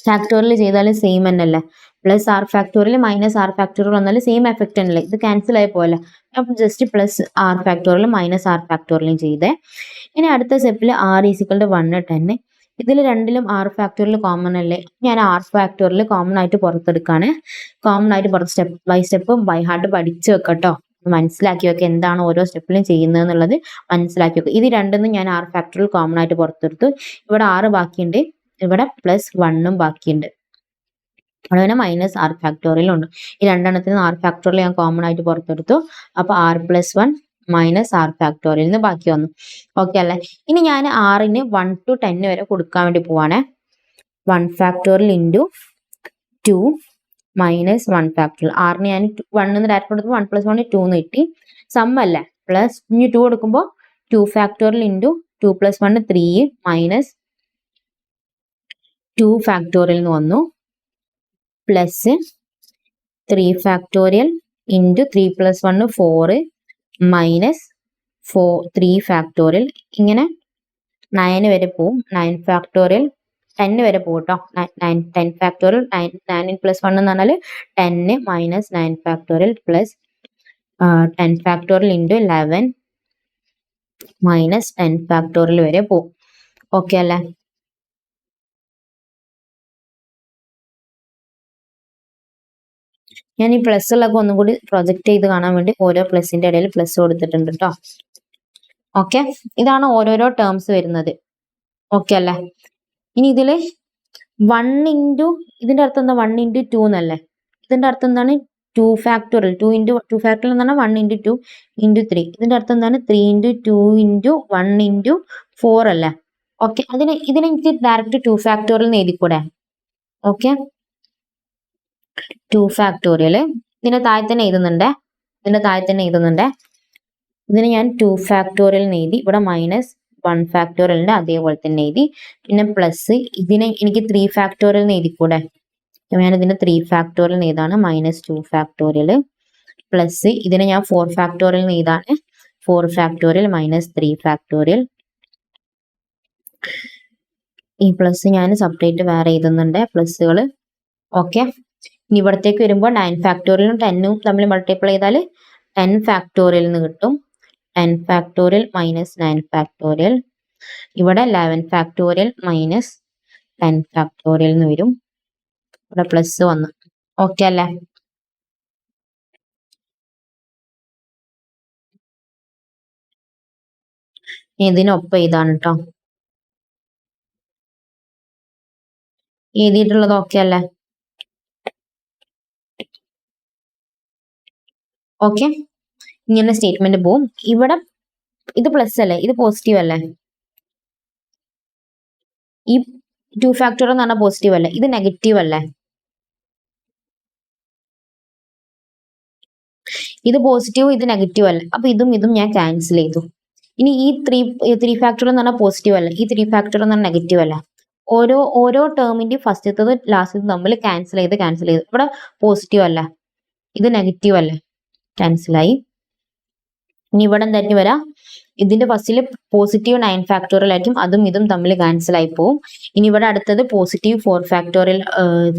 factorial ചെയ്താലും സെയിം തന്നെയല്ലേ. Plus R factorial minus R factorial വന്നാലും സെയിം എഫക്റ്റ് തന്നെയല്ലേ. ഇത് ക്യാൻസൽ ആയി പോലെ. അപ്പൊ just plus R factorial minus R ഫാക്ടോറിയലും ചെയ്തേ. ഇനി അടുത്ത സ്റ്റെപ്പിൽ ആർ ഈസിക്വൽ ടു 1 10 ഇതിൽ രണ്ടിലും ആർ ഫാക്ടോറിയൽ കോമൺ അല്ലേ. ഞാൻ ആർ ഫാക്ടോറിയൽ കോമൺ ആയിട്ട് പുറത്തെടുക്കാണ്. കോമൺ ആയിട്ട് step by step by heart പഠിച്ചു വെക്കട്ടോ, മനസ്സിലാക്കി വെക്കുക എന്താണ് ഓരോ സ്റ്റെപ്പിലും ചെയ്യുന്നത് എന്നുള്ളത് മനസ്സിലാക്കി വെക്കുക. ഇത് രണ്ടെന്നും ഞാൻ ആർ ഫാക്ടോറിയൽ കോമൺ ആയിട്ട് പുറത്തെടുത്തു. ഇവിടെ 6 ബാക്കിയുണ്ട്, ഇവിടെ പ്ലസ് 1 ബാക്കിയുണ്ട്, അവിടെ തന്നെ മൈനസ് ആർ ഫാക്ടോറിയൽ ഉണ്ട്. ഈ രണ്ടെണ്ണത്തിന് ആർ ഫാക്ടോറിയൽ ഞാൻ കോമൺ ആയിട്ട് പുറത്തെടുത്തു. അപ്പൊ r plus 1 minus R factorial നിന്ന് ബാക്കി വന്നു. ഓക്കെ അല്ലേ? ഇനി ഞാൻ ആറിന് 1 to 10 വരെ കൊടുക്കാൻ വേണ്ടി പോവാണേ. 1 ഫാക്ടോറിയൽ ഇൻറ്റു 2 മൈനസ് 1 ഫാക്ടോറിയൽ. ആറിന് ഞാൻ 1 ഡയറക്റ്റ് കൊടുത്തപ്പോൾ 1 പ്ലസ് 1 2 എന്ന് കിട്ടി. സം അല്ലേ. പ്ലസ് ഇനി 2 കൊടുക്കുമ്പോൾ 2 factorial into 2 plus 1 3 minus 2 factorial എന്ന് വന്നു. Plus 3 factorial into 3 plus 1 4 minus 3 factorial. ഇങ്ങനെ 9 വരെ പോവും. 9 ഫാക്ടോറിയൽ 10 വരെ പോകും കേട്ടോ. 10 ഫാക്ടോറിയൽ 9 പ്ലസ് 1 എന്ന് പറഞ്ഞാൽ 10 minus 9 factorial plus 10 factorial into 11 minus 10 factorial വരെ പോകും. ഓക്കെ അല്ലേ? ഞാൻ ഈ പ്ലസ്സുകളൊക്കെ ഒന്നും കൂടി പ്രൊജക്ട് ചെയ്ത് കാണാൻ വേണ്ടി ഓരോ പ്ലസിന്റെ ഇടയിൽ പ്ലസ് കൊടുത്തിട്ടുണ്ട് കേട്ടോ. ഓക്കെ, ഇതാണ് ഓരോരോ ടേംസ് വരുന്നത്. ഓക്കെ അല്ലേ? ഇനി ഇതില് 1 ഇൻറ്റു ഇതിന്റെ അർത്ഥം എന്താ? 1 ഇൻറ്റു 2 എന്നല്ലേ. ഇതിന്റെ അർത്ഥം എന്താണ്? 2 ഫാക്ടോറിയൽ 2 ഫാക്ടോറിയൽ എന്ന് പറഞ്ഞാൽ 1 ഇൻറ്റു 2 ഇൻറ്റു 3. ഇതിന്റെ അർത്ഥം എന്താണ്? 3 ഇൻറ്റു 2 ഇൻറ്റു 1 ഇൻറ്റു 4 അല്ലേ. ഓക്കെ, ഇതിനെ എനിക്ക് ഡയറക്റ്റ് 2 ഫാക്ടോറിയൽ എന്ന് എഴുതിക്കൂടെ? ഓക്കെ, 2 ഫാക്ടോറിയൽ ഇതിന്റെ താഴെ തന്നെ എഴുതുന്നുണ്ട്. ഇതിന് ഞാൻ 2 ഫാക്ടോറിയൽ എഴുതി. ഇവിടെ മൈനസ് 1 ഫാക്ടോറിയലിന്റെ അതേപോലെ തന്നെ എഴുതി. പിന്നെ പ്ലസ് ഇതിനെ എനിക്ക് 3 ഫാക്ടോറിയൽ എഴുതിക്കൂടെ? ഞാൻ ഇതിന് 3 ഫാക്ടോറിയൽ എഴുതാണ്. മൈനസ് 2 ഫാക്ടോറിയൽ പ്ലസ് ഇതിനെ ഞാൻ 4 ഫാക്ടോറിയൽ എഴുതാണ്. 4 factorial minus 3 factorial. ഈ പ്ലസ് ഞാൻ സെപ്പറേറ്റ് വേറെ എഴുതുന്നുണ്ട് പ്ലസ്സുകൾ. ഓക്കെ, ഇനി ഇവിടത്തേക്ക് വരുമ്പോൾ 9 ഫാക്ടോറിയലും 10ഉം തമ്മിൽ മൾട്ടിപ്ലൈ ചെയ്താൽ 10 ഫാക്ടോറിയൽ എന്ന് കിട്ടും. 10 ഫാക്ടോറിയൽ മൈനസ് 9 ഫാക്ടോറിയൽ. ഇവിടെ 11 ഫാക്ടോറിയൽ മൈനസ് 10 ഫാക്ടോറിയൽ എന്ന് വരും. ഇവിടെ പ്ലസ് വന്നു. ഓക്കെ അല്ലേ? ഇതിനൊപ്പം ഇതാണ് കേട്ടോ. എഴുതിയിട്ടുള്ളത് ഓക്കെ അല്ലേ? ഓക്കെ, ഇങ്ങനെ സ്റ്റേറ്റ്മെന്റ് പോവും. ഇവിടെ ഇത് പ്ലസ് അല്ലേ, ഇത് പോസിറ്റീവ് അല്ലേ? ഈ 2 ഫാക്ടോറിയൽ എന്ന് പറഞ്ഞാൽ പോസിറ്റീവ് അല്ലേ? ഇത് നെഗറ്റീവ് അല്ലേ? ഇത് പോസിറ്റീവ്, ഇത് നെഗറ്റീവ് അല്ലേ? അപ്പൊ ഇതും ഇതും ഞാൻ ക്യാൻസൽ ചെയ്തു. ഇനി ഈ ത്രീ ഫാക്ടോറിയൽ എന്ന് പറഞ്ഞാൽ പോസിറ്റീവ് അല്ലേ? ഈ 3 ഫാക്ടോറിയൽ എന്ന് പറഞ്ഞാൽ നെഗറ്റീവ് അല്ലേ? ഓരോ ടേമിന്റെ ഫസ്റ്റത്തത് ലാസ്റ്റത്തത് തമ്മിൽ ക്യാൻസൽ ചെയ്ത് ഇവിടെ പോസിറ്റീവ് അല്ല, ഇത് നെഗറ്റീവ് അല്ലേ? ക്യാൻസലായി. ഇനി ഇവിടെ എന്തായിരിക്കും വരാം? ഇതിന്റെ ഫസ്റ്റിൽ പോസിറ്റീവ് 9 ഫാക്ടോറിയൽ ആയിരിക്കും, അതും ഇതും തമ്മിൽ ക്യാൻസൽ ആയി പോവും. ഇനി ഇവിടെ അടുത്തത് positive 4 factorial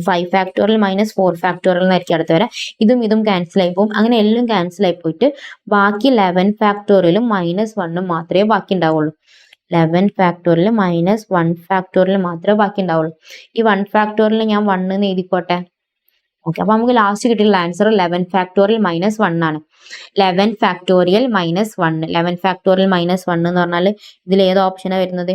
5 factorial minus 4 factorial എന്നായിരിക്കും അടുത്ത് വരാം. ഇതും ഇതും ക്യാൻസൽ ആയി പോകും. അങ്ങനെ എല്ലാം ക്യാൻസൽ ആയി പോയിട്ട് ബാക്കി 11 ഫാക്ടോറിയലും -1 മാത്രമേ ബാക്കി ഉണ്ടാവുള്ളൂ. 11 ഫാക്ടോറിയൽ -1 ഫാക്ടോറിയൽ മാത്രമേ ബാക്കി ഉണ്ടാവുള്ളൂ. ഈ 1 ഫാക്ടോറിയൽ ഞാൻ 1 എന്ന് എഴുതിക്കോട്ടെ. ഓക്കെ, അപ്പൊ നമുക്ക് ലാസ്റ്റ് കിട്ടിയുള്ള ആൻസർ 11 ഫാക്ടോറിയൽ -1 ആണ്. 11 ഫാക്ടോറിയൽ -1. 11 ഫാക്ടോറിയൽ -1 എന്ന് പറഞ്ഞാൽ ഇതിൽ ഏത് ഓപ്ഷനാണ് വരുന്നത്?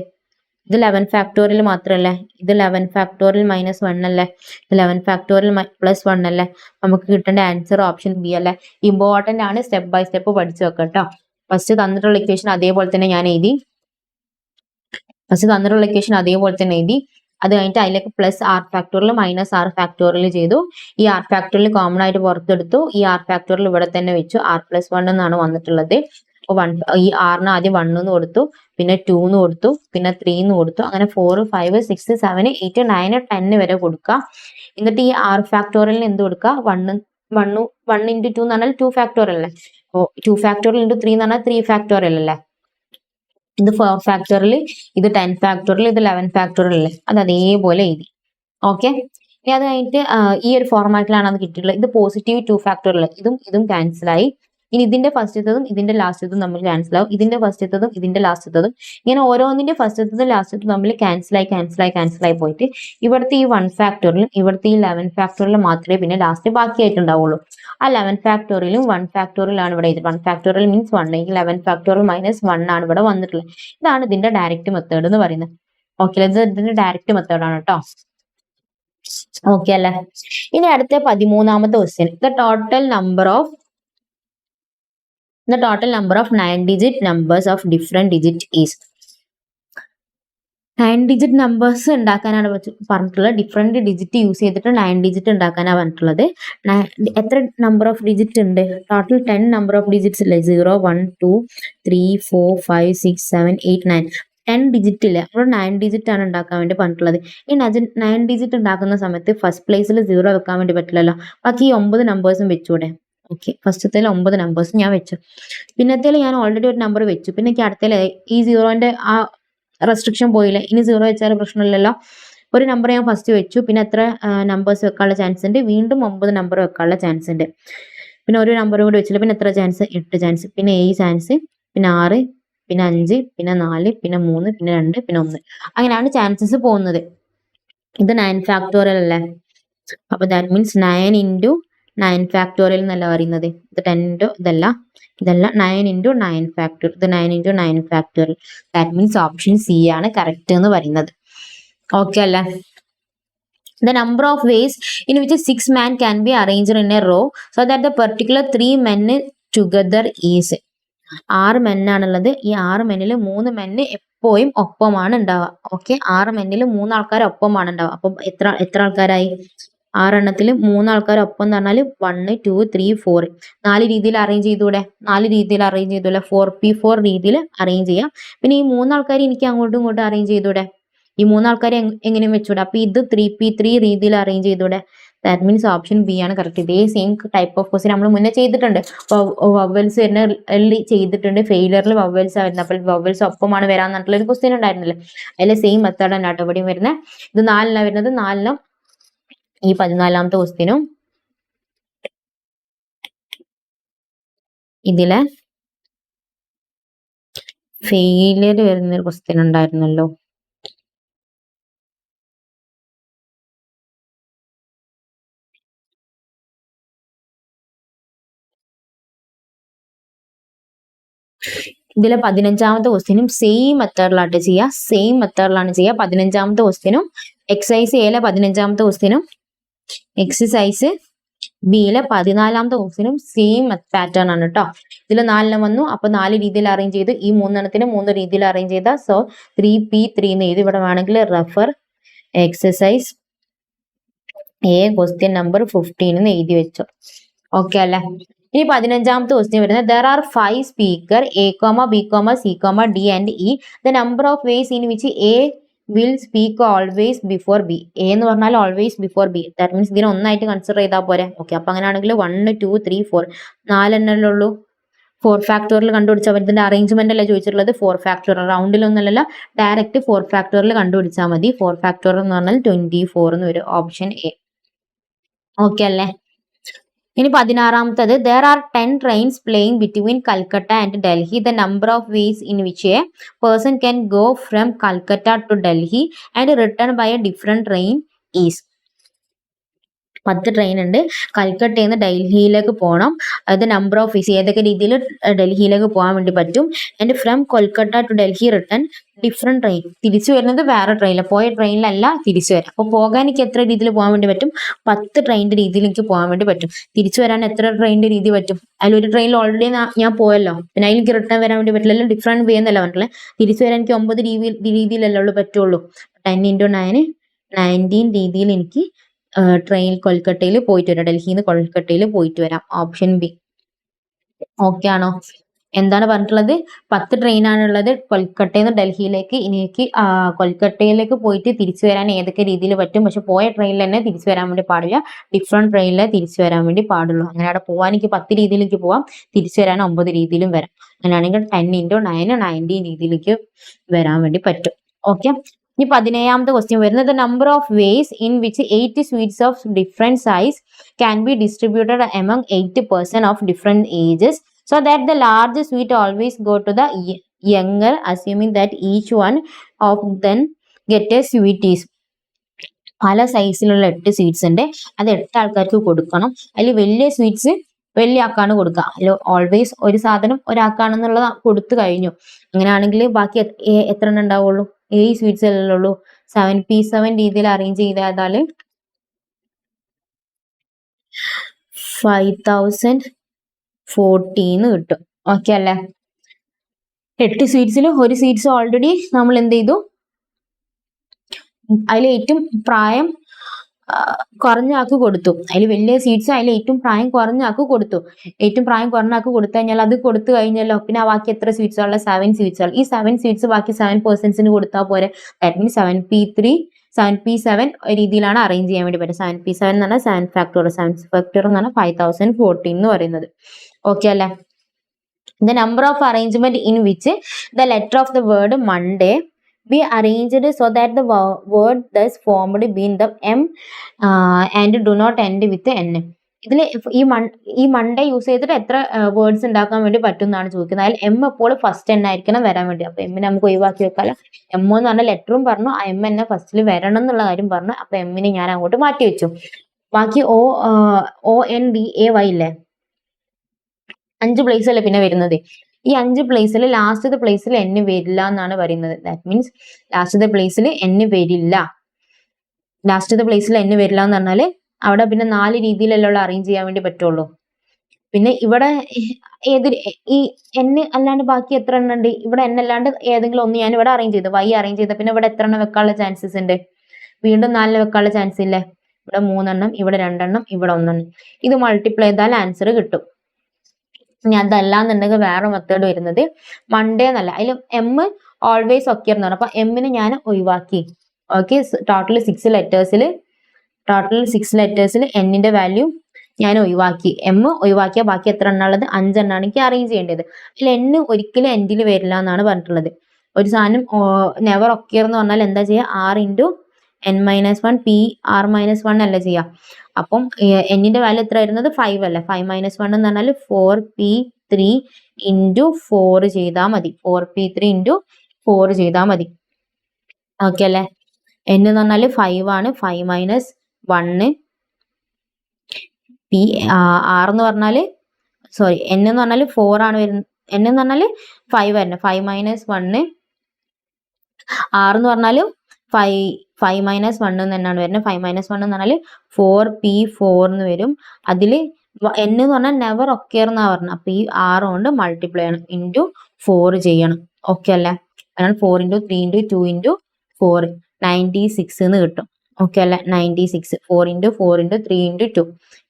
ഇത് 11 ഫാക്ടോറിയൽ മാത്രമല്ലേ? ഇത് 11 ഫാക്ടോറിയൽ -1 അല്ലേ? 11 ഫാക്ടോറിയൽ +1 അല്ലേ? നമുക്ക് കിട്ടേണ്ട ആൻസർ ഓപ്ഷൻ ബി അല്ലേ? ഇമ്പോർട്ടന്റ് ആണ്, സ്റ്റെപ്പ് ബൈ സ്റ്റെപ്പ് പഠിച്ചു വെക്കാം കേട്ടോ. ഫസ്റ്റ് തന്നിട്ടുള്ള ഇക്വേഷൻ അതേപോലെ തന്നെ ഞാൻ എഴുതി. അത് കഴിഞ്ഞിട്ട് അതിലേക്ക് +r ഫാക്ടോറിയൽ -r ഫാക്ടോറിയൽ ചെയ്തു. ഈ r ഫാക്ടോറിയൽ കോമൺ ആയിട്ട് പുറത്തെടുത്തു. ഈ r ഫാക്ടോറിയൽ ഇവിടെ തന്നെ വെച്ചു. r+1 എന്നാണ് വന്നിട്ടുള്ളത്. അപ്പൊ ഈ r-ന് ആദ്യം 1 എന്ന് കൊടുത്തു, പിന്നെ 2 എന്ന് കൊടുത്തു, പിന്നെ 3 എന്ന് കൊടുത്തു. അങ്ങനെ 4, 5, 6, 7, 8, 9, 10 വരെ കൊടുക്കുക. എന്നിട്ട് ഈ r ഫാക്ടോറിയലിന് എന്ത് കൊടുക്കുക? 1 × 2 എന്ന് പറഞ്ഞാൽ 2 ഫാക്ടോറിയൽ അല്ലേ? 2 ഫാക്ടോറിയൽ × 3 എന്ന് പറഞ്ഞാൽ 3 ഫാക്ടോറിയൽ അല്ലേ? ഇത് 4 ഫാക്ടോറിയൽ, ഇത് 10 ഫാക്ടോറിയൽ, ഇത് 11 ഫാക്ടോറിയൽ അല്ലേ? അത് അതേപോലെ എഴുതി. ഓക്കെ, ഇനി അത് കഴിഞ്ഞിട്ട് ഈ ഒരു ഫോർമാറ്റിലാണ് അത് കിട്ടിയിട്ടുള്ളത്. ഇത് പോസിറ്റീവ് 2 ഫാക്ടോറിയൽ, ഇതും ഇതും ക്യാൻസൽ ആയി. ഇനി ഇതിന്റെ ഫസ്റ്റത്തതും ഇതിന്റെ ലാസ്റ്റത്തതും തമ്മിൽ ക്യാൻസൽ ആവും. ഇതിന്റെ ഫസ്റ്റത്തതും ഇതിന്റെ ലാസ്റ്റത്തതും ഇങ്ങനെ ഓരോന്നിന്റെ ഫസ്റ്റത്തതും ലാസ്റ്റത്തും തമ്മിൽ ക്യാൻസൽ ആയി പോയിട്ട് ഇവിടുത്തെ ഈ 1 ഫാക്ടോറിയലും ഇവിടുത്തെ ഈ 11 ഫാക്ടോറിയലും മാത്രമേ പിന്നെ ലാസ്റ്റ് ബാക്കിയായിട്ടുണ്ടാവുള്ളൂ. ആ 11 ഫാക്ടോറിയലും 1 ഫാക്ടോറിയലാണ് ഇവിടെ. 1 ഫാക്ടോറിയൽ മീൻസ് 1, 11 ഫാക്ടോറിയൽ -1 ആണ് ഇവിടെ വന്നിട്ടുള്ളത്. ഇതാണ് ഇതിന്റെ ഡയറക്റ്റ് മെത്തേഡ് എന്ന് പറയുന്നത്. ഓക്കെ, ഇത് ഇതിന്റെ ഡയറക്റ്റ് മെത്തേഡ് ആണ് കേട്ടോ. ഓക്കെ അല്ലേ? ഇനി അടുത്ത 13ാമത്തെ question. The total number of 9-digit numbers of different digit is. 9-digit numbers ഉണ്ടാക്കാനാണ് പറഞ്ഞിട്ടുള്ളത്. ഡിഫറെന്റ് ഡിജിറ്റ് യൂസ് ചെയ്തിട്ട് 9 ഡിജിറ്റ് ഉണ്ടാക്കാനാണ് പറഞ്ഞിട്ടുള്ളത്. എത്ര നമ്പർ ഓഫ് ഡിജിറ്റ് ഉണ്ട്? ടോട്ടൽ 10 നമ്പർ ഓഫ് ഡിജിറ്റ്സ് ഇല്ലേ? 0, 1, 2, 3, 4, 5, 6, 7, 8, 9. 10 ഡിജിറ്റ് ഇല്ല, നമ്മൾ 9 ഡിജിറ്റ് ആണ് ഉണ്ടാക്കാൻ വേണ്ടി പറഞ്ഞിട്ടുള്ളത്. ഈ 9 ഡിജിറ്റ് ഉണ്ടാക്കുന്ന സമയത്ത് ഫസ്റ്റ് പ്ലേസിൽ 0 വെക്കാൻ വേണ്ടി പറ്റില്ലല്ലോ. ബാക്കി ഈ 9 നമ്പേഴ്സും വെച്ചൂടെ? ഓക്കെ, ഫസ്റ്റത്തേൽ 9 നമ്പേഴ്സ് ഞാൻ വെച്ചു. പിന്നത്തേൽ ഞാൻ ഓൾറെഡി ഒരു നമ്പർ വെച്ചു. പിന്നെ എനിക്ക് അടുത്തേൽ ഈ 0ന്റെ ആ റെസ്ട്രിക്ഷൻ പോയില്ലേ? ഇനി 0 വെച്ചാൽ പ്രശ്നമില്ലല്ലോ. ഒരു നമ്പർ ഞാൻ ഫസ്റ്റ് വെച്ചു. പിന്നെ എത്ര നമ്പേഴ്സ് വെക്കാനുള്ള ചാൻസ് ഉണ്ട്? വീണ്ടും 9 നമ്പർ വെക്കാനുള്ള ചാൻസ് ഉണ്ട്. പിന്നെ ഒരു നമ്പർ കൂടി വെച്ചില്ല. പിന്നെ എത്ര ചാൻസ്? 8 ചാൻസ്. പിന്നെ 7 ചാൻസ്, പിന്നെ 6, പിന്നെ 5, പിന്നെ 4, പിന്നെ 3, പിന്നെ 2, പിന്നെ 1. അങ്ങനെയാണ് ചാൻസസ് പോകുന്നത്. ഇത് 9 ഫാക്ടോറിയൽ അല്ലേ? അപ്പൊ ദാറ്റ് മീൻസ് 9 × 9 ഫാക്ടോറിയൽ എന്നല്ല പറയുന്നത്. ഇത് 10 ഇതല്ല 9 × 9 ഫാക്ടോറിയൽ. ഇത് 9 × 9 factorial. That means option C ആണ് കറക്റ്റ് എന്ന് പറയുന്നത്. ഓക്കെ അല്ലേ? The number of ways in which 6 men can be arranged in a row so that the particular 3 men together is. 6 മെന്നാണുള്ളത്. ഈ 6 മെന്നിൽ 3 മെന്ന് എപ്പോഴും ഒപ്പമാണ് ഉണ്ടാവുക. ഓക്കെ, 6 മെന്നിൽ 3 ആൾക്കാർ ഒപ്പമാണ് ഉണ്ടാവുക. അപ്പൊ എത്ര ആൾക്കാരായി? 6 എണ്ണത്തിൽ 3 ആൾക്കാർ ഒപ്പം എന്ന് പറഞ്ഞാൽ 1, 2, 3, 4. 4 രീതിയിൽ അറേഞ്ച് ചെയ്തൂടെ? 4 രീതിയിൽ അറേഞ്ച് ചെയ്തൂടെ? 4p4 രീതിയിൽ അറേഞ്ച് ചെയ്യാം. പിന്നെ ഈ 3 ആൾക്കാർ എനിക്ക് അങ്ങോട്ടും ഇങ്ങോട്ടും അറേഞ്ച് ചെയ്തൂടെ? ഈ 3 ആൾക്കാരെ എങ്ങനെയും വെച്ചൂടെ? അപ്പൊ ഇത് 3p3 രീതിയിൽ അറേഞ്ച് ചെയ്തൂടെ? ദാറ്റ് മീൻസ് ഓപ്ഷൻ ബി ആണ് കറക്റ്റ്. ഇതേ സെയിം ടൈപ്പ് ഓഫ് ക്വസ്റ്റ്യൻ നമ്മൾ മുന്നേ ചെയ്തിട്ടുണ്ട്. വവൽസ് വരുന്ന ചെയ്തിട്ടുണ്ട്. ഫെയിലിയറിൽ വവൽസ് വരുന്നത്. അപ്പോൾ വവൽസ് ഒപ്പമാണ് വരാൻ പറഞ്ഞിട്ടുള്ള ഒരു ക്വസ്റ്റ്യൻ ഉണ്ടായിരുന്നില്ലേ? അതിലെ സെയിം മെത്തേഡ് ആണ് കേട്ടോ ഇവിടെയും വരുന്നത്. ഇത് 4 വരുന്നത്. 4 ഈ 14ാമത്തെ ക്വസ്റ്റ്യനും ഇതിലെ ഫെയിലിയർ വരുന്ന ഒരു ക്വസ്റ്റ്യൻ ഉണ്ടായിരുന്നല്ലോ. ഇതിലെ 15ാമത്തെ ക്വസ്റ്റ്യനും സെയിം മെത്തേഡിലായിട്ട് ചെയ്യുക. സെയിം മെത്തേഡിലാണ് ചെയ്യുക. 15ാമത്തെ ക്വസ്റ്റ്യനും എക്സസൈസ് എയിലെ 15ാമത്തെ ക്വസ്റ്റ്യനും എക്സസൈസ് ബിയിലെ 14ാമത്തെ ക്വസ്റ്റ്യനും സെയിം പാറ്റേൺ ആണ് കേട്ടോ. ഇതിൽ 4 വന്നു. അപ്പൊ 4 രീതിയിൽ അറേഞ്ച് ചെയ്ത് ഈ 3 3 രീതിയിൽ അറേഞ്ച് ചെയ്ത. സോ 3P3 എന്ന് എഴുതി. ഇവിടെ വേണമെങ്കിൽ refer exercise A question number 15 എന്ന് എഴുതി വെച്ചു. ഓക്കെ അല്ലേ? ഇനി 15ാമത്തെ ക്വസ്റ്റ്യൻ വരുന്നത് there are 5 speaker A comma B comma C comma D and E. The number of ways in which A will speak always before B. A എന്ന് പറഞ്ഞാൽ always before B. That means ഇതിനെ ഒന്നായിട്ട് consider ചെയ്താൽ പോരെ. Okay, അപ്പൊ അങ്ങനെയാണെങ്കിൽ 1 2 3 4 4 ഉള്ളൂ. 4 factorial കണ്ടുപിടിച്ചാൽ ഇതിന്റെ അറേഞ്ച്മെന്റ് അല്ലേ ചോദിച്ചിട്ടുള്ളത്. 4 ഫാക്ടോറിയൽ റൗണ്ടിലൊന്നല്ലല്ലോ, ഡയറക്റ്റ് 4 ഫാക്ടോറിയൽ കണ്ടുപിടിച്ചാൽ മതി. 4 ഫാക്ടോറിയൽ എന്ന് പറഞ്ഞാൽ 24 എന്ന് വരും. Option A. ഓക്കെ അല്ലേ? ഇനി 16ാമത്തത് there are 10 trains playing between Calcutta and Delhi. The number of ways in which a person can go from Calcutta to Delhi and return by a different train is. 10 train ഉണ്ട്. കൽക്കട്ടയിൽ നിന്ന് ഡൽഹിയിലേക്ക് പോകണം. അത് number of vase ഏതൊക്കെ രീതിയിൽ ഡൽഹിയിലേക്ക് പോകാൻ വേണ്ടി പറ്റും. And from Kolkata to Delhi return different train. തിരിച്ചു വരുന്നത് വേറെ ട്രെയിനിൽ, പോയ ട്രെയിനിലല്ല തിരിച്ചു വരാം. അപ്പോൾ പോകാൻ എനിക്ക് എത്ര രീതിയിൽ പോകാൻ വേണ്ടി പറ്റും? 10 ട്രെയിനിന്റെ രീതിയിൽ എനിക്ക് പോകാൻ വേണ്ടി പറ്റും. തിരിച്ചു വരാൻ എത്ര ട്രെയിനിന്റെ രീതി പറ്റും? അതിലൊരു ട്രെയിനിൽ ഓൾറെഡി ഞാൻ പോയല്ലോ, പിന്നെ അതിൽ എനിക്ക് റിട്ടേൺ വരാൻ വേണ്ടി പറ്റില്ല. ഡിഫറെന്റ് വേ എന്നല്ല പറഞ്ഞില്ലേ. തിരിച്ചു വരാൻ എനിക്ക് 9 രീതിയിലല്ലേ ഉള്ളൂ പറ്റുള്ളൂ. 10 × 9 19 രീതിയിൽ എനിക്ക് ട്രെയിൻ കൊൽക്കട്ടയിൽ പോയിട്ട് വരാം. ഡൽഹിയിൽ നിന്ന് കൊൽക്കട്ടയിൽ പോയിട്ട് വരാം. Option B. ഓക്കെ ആണോ? എന്താണ് പറഞ്ഞിട്ടുള്ളത്? 10 ട്രെയിനാണുള്ളത് കൊൽക്കട്ടയിൽ നിന്ന് ഡൽഹിയിലേക്ക്. എനിക്ക് കൊൽക്കട്ടയിലേക്ക് പോയിട്ട് തിരിച്ചു വരാൻ ഏതൊക്കെ രീതിയിൽ പറ്റും? പക്ഷെ പോയ ട്രെയിനിൽ തന്നെ തിരിച്ചു വരാൻ വേണ്ടി പാടില്ല. ഡിഫറെന്റ് ട്രെയിനിലെ തിരിച്ചു വരാൻ വേണ്ടി പാടുള്ളൂ. അങ്ങനെ അവിടെ പോകാൻ എനിക്ക് 10 രീതിയിലേക്ക് പോവാം, തിരിച്ചു വരാൻ 9 രീതിയിലും വരാം. അങ്ങനെയാണെങ്കിൽ 10 × 9 19 രീതിയിലേക്ക് വരാൻ വേണ്ടി പറ്റും. ഓക്കെ. ഇനി 17ാമത്തെ ക്വസ്റ്റ്യൻ വരുന്നത് the number of ways in which 8 sweets of different size can be distributed among 8 persons of different ages so that the large sweet always go to the younger, assuming that each one of them get a sweet is. പല സൈസിലുള്ള 8 sweets ഉണ്ട്. അത് 8 ആൾക്കാർക്ക് കൊടുക്കണം. അതിൽ വലിയ sweets വലിയ ആൾക്കാണ് കൊടുക്കുക. അതിൽ ഓൾവേസ് ഒരു സാധനം ഒരാൾക്കാണെന്നുള്ളത് കൊടുത്തു കഴിഞ്ഞു. അങ്ങനെയാണെങ്കിൽ ബാക്കി എത്ര എണ്ണം ഉണ്ടാവുള്ളൂ? 8 സ്വീറ്റ്സ് അല്ലേ ഉള്ളൂ. 7P7 രീതിയിൽ അറേഞ്ച് ചെയ്താൽ 5014 കിട്ടും. ഓക്കെ അല്ലേ? 8 സ്വീറ്റ്സിൽ ഒരു സ്വീറ്റ്സ് ഓൾറെഡി നമ്മൾ എന്ത് ചെയ്തു? അതിൽ ഏറ്റവും പ്രായം കുറഞ്ഞ ആൾക്ക് കൊടുത്തു. അതിൽ വലിയ സ്വീറ്റ്സ് അതിൽ ഏറ്റവും പ്രായം കുറഞ്ഞ ആൾക്ക് കൊടുത്തു. ഏറ്റവും പ്രായം കുറഞ്ഞ ആൾക്ക് കൊടുത്തു കഴിഞ്ഞാൽ അത് കൊടുത്തു കഴിഞ്ഞല്ലോ. പിന്നെ ബാക്കി എത്ര സ്വീറ്റ്സ് ഉള്ള? 7 സ്വീറ്റ്സ്. ഈ 7 സ്വീറ്റ്സ് ബാക്കി 7 പേഴ്സൺസിന് കൊടുത്താൽ പോരെ. ദാറ്റ് മീൻസ് 7P7 രീതിയിലാണ് അറേഞ്ച് ചെയ്യാൻ വേണ്ടി പറ്റും. 7P7 എന്ന് പറഞ്ഞാൽ 7 ഫാക്ടോറിയൽ. 7 ഫാക്ടോറിയൽ എന്ന് പറഞ്ഞാൽ 5014 എന്ന് പറയുന്നത്. ഓക്കെ അല്ലേ? The number of arrangement in which the letter of the word Monday be arranged so that the word thus formed be in the M and do not end with N. ഇതിൽ ഈ Monday use ചെയ്തിട്ട് എത്ര words ഉണ്ടാക്കാൻ വേണ്ടി പറ്റും എന്നാണ് ചോദിക്കുന്നത്. അതിൽ എം എപ്പോൾ ഫസ്റ്റ് എൻ ആയിരിക്കണം വരാൻ വേണ്ടി. അപ്പൊ എമ്മിനെ നമുക്ക് ഒഴിവാക്കി വെക്കാലോ. എം എന്ന് പറഞ്ഞ ലെറ്ററും പറഞ്ഞു, ആ എം എന്നെ ഫസ്റ്റിൽ വരണം എന്നുള്ള കാര്യം പറഞ്ഞു. അപ്പൊ എമ്മിനെ ഞാൻ അങ്ങോട്ട് മാറ്റി വെച്ചു. ബാക്കി ONDAY ഇല്ലേ, 5 പ്ലേസ് അല്ലേ പിന്നെ വരുന്നത്. ഈ 5 പ്ലേസിൽ ലാസ്റ്റത്തെ പ്ലേസിൽ എൻ വരില്ല എന്നാണ് പറയുന്നത്. ദാറ്റ് മീൻസ് ലാസ്റ്റത്തെ പ്ലേസിൽ എൻ വരില്ല. ലാസ്റ്റത്തെ പ്ലേസിൽ എൻ വരില്ല എന്ന് പറഞ്ഞാല് അവിടെ പിന്നെ 4 രീതിയിലുള്ള അറേഞ്ച് ചെയ്യാൻ വേണ്ടി പറ്റുള്ളൂ. പിന്നെ ഇവിടെ ഈ എൻ അല്ലാണ്ട് ബാക്കി എത്ര എണ്ണം ഉണ്ട്? ഇവിടെ എൻ അല്ലാണ്ട് ഏതെങ്കിലും ഒന്ന് ഞാൻ ഇവിടെ അറേഞ്ച് ചെയ്തു, വൈ അറേഞ്ച് ചെയ്ത. പിന്നെ ഇവിടെ എത്ര എണ്ണം വെക്കാനുള്ള ചാൻസസ് ഉണ്ട്? വീണ്ടും 4 വെക്കാനുള്ള ചാൻസ് ഇല്ലേ? ഇവിടെ 3 എണ്ണം, ഇവിടെ 2 എണ്ണം, ഇവിടെ 1 എണ്ണം. ഇത് മൾട്ടിപ്ലൈ ചെയ്താൽ ആൻസർ കിട്ടും. ഇനി അതല്ലാന്നുണ്ടെങ്കിൽ വേറെ മെത്തേഡ് വരുന്നത് മൺഡേ എന്നല്ല, അതിൽ എം ഓൾവേസ് ഒക്കെർ എന്ന് പറഞ്ഞു. അപ്പൊ എമ്മിന് ഞാൻ ഒഴിവാക്കി. ഓക്കെ, ടോട്ടൽ 6 ലെറ്റേഴ്സിൽ എന്നിന്റെ വാല്യൂ ഞാൻ ഒഴിവാക്കി. എം ഒഴിവാക്കിയാൽ ബാക്കി എത്ര എണ്ണുള്ളത്? 5 എണ്ണമാണ് എനിക്ക് അറേഞ്ച് ചെയ്യേണ്ടത്. അതിൽ എൻ ഒരിക്കലും എൻഡിൽ വരില്ല എന്നാണ് പറഞ്ഞിട്ടുള്ളത്. ഒരു സാധനം നെവർ ഒക്കെർ എന്ന് പറഞ്ഞാൽ എന്താ ചെയ്യുക? R × n-1 PR-1 അല്ല ചെയ്യാം. അപ്പം എന്നിന്റെ വാല്യൂ എത്ര വരുന്നത്? 5 അല്ലേ? 5 - 1 എന്ന് പറഞ്ഞാൽ 4P3 × 4 ചെയ്താൽ മതി. 4P3 × 4 ചെയ്താൽ മതി. ഓക്കെ അല്ലേ? n എന്ന് പറഞ്ഞാൽ 5 ആണ്. 5 - 1 R എന്ന് പറഞ്ഞാല് n എന്ന് പറഞ്ഞാൽ 4 ആണ് വരുന്നത്. n എന്ന് പറഞ്ഞാൽ 5 വരണം. 5 മൈനസ് 1 r എന്ന് പറഞ്ഞാൽ 5 മൈനസ് 1 എന്ന് തന്നെയാണ് വരുന്നത്. 5 മൈനസ് 1 എന്ന് പറഞ്ഞാൽ 4p4 എന്ന് വരും. അതിൽ n എന്ന് പറഞ്ഞാൽ നെവർ ഒക്കെയർ എന്നാണ് പറഞ്ഞത്. അപ്പോൾ ഈ r കൊണ്ട് മൾട്ടിപ്ലൈ ചെയ്യണം, ഇൻറ്റു 4 ചെയ്യണം. ഓക്കെ അല്ലേ? അതിനാൽ 4 × 3 × 2 × 4 96 എന്ന് കിട്ടും. ഓക്കെ അല്ലേ? 96 4 × 4 × 3 × 2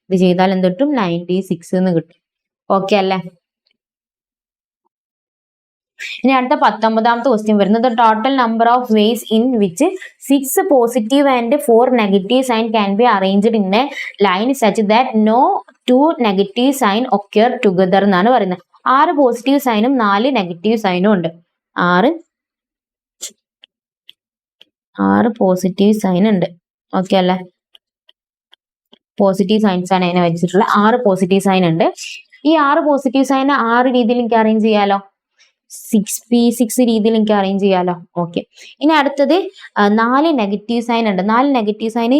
ഇത് ചെയ്താൽ എന്ത് കിട്ടും? 96 എന്ന് കിട്ടും. ഓക്കെ അല്ലേ? ഇനി അടുത്ത 19ാമത്തെ ക്വസ്റ്റ്യൻ വരുന്നത് total number of ways in which 6 positive and 4 negative sign can be arranged in a line such that no 2 negative sign occur together എന്നാണ് പറയുന്നത്. 6 പോസിറ്റീവ് സൈനും 4 നെഗറ്റീവ് സൈനും ഉണ്ട്. 6 പോസിറ്റീവ് സൈൻ ഉണ്ട്. ഓക്കെ അല്ലേ? പോസിറ്റീവ് സൈൻസ് ആണ് അതിനെ വെച്ചിട്ടുള്ള 6 പോസിറ്റീവ് സൈൻ ഉണ്ട്. ഈ 6 പോസിറ്റീവ് സൈൻ 6 രീതിയിൽ എനിക്ക് അറേഞ്ച് ചെയ്യാലോ. 6p6 രീതിയിൽ എനിക്ക് അറേഞ്ച് ചെയ്യാലോ. ഓക്കെ. ഇനി അടുത്തത് 4 നെഗറ്റീവ് സൈൻ ഉണ്ട്. 4 നെഗറ്റീവ് സൈൻ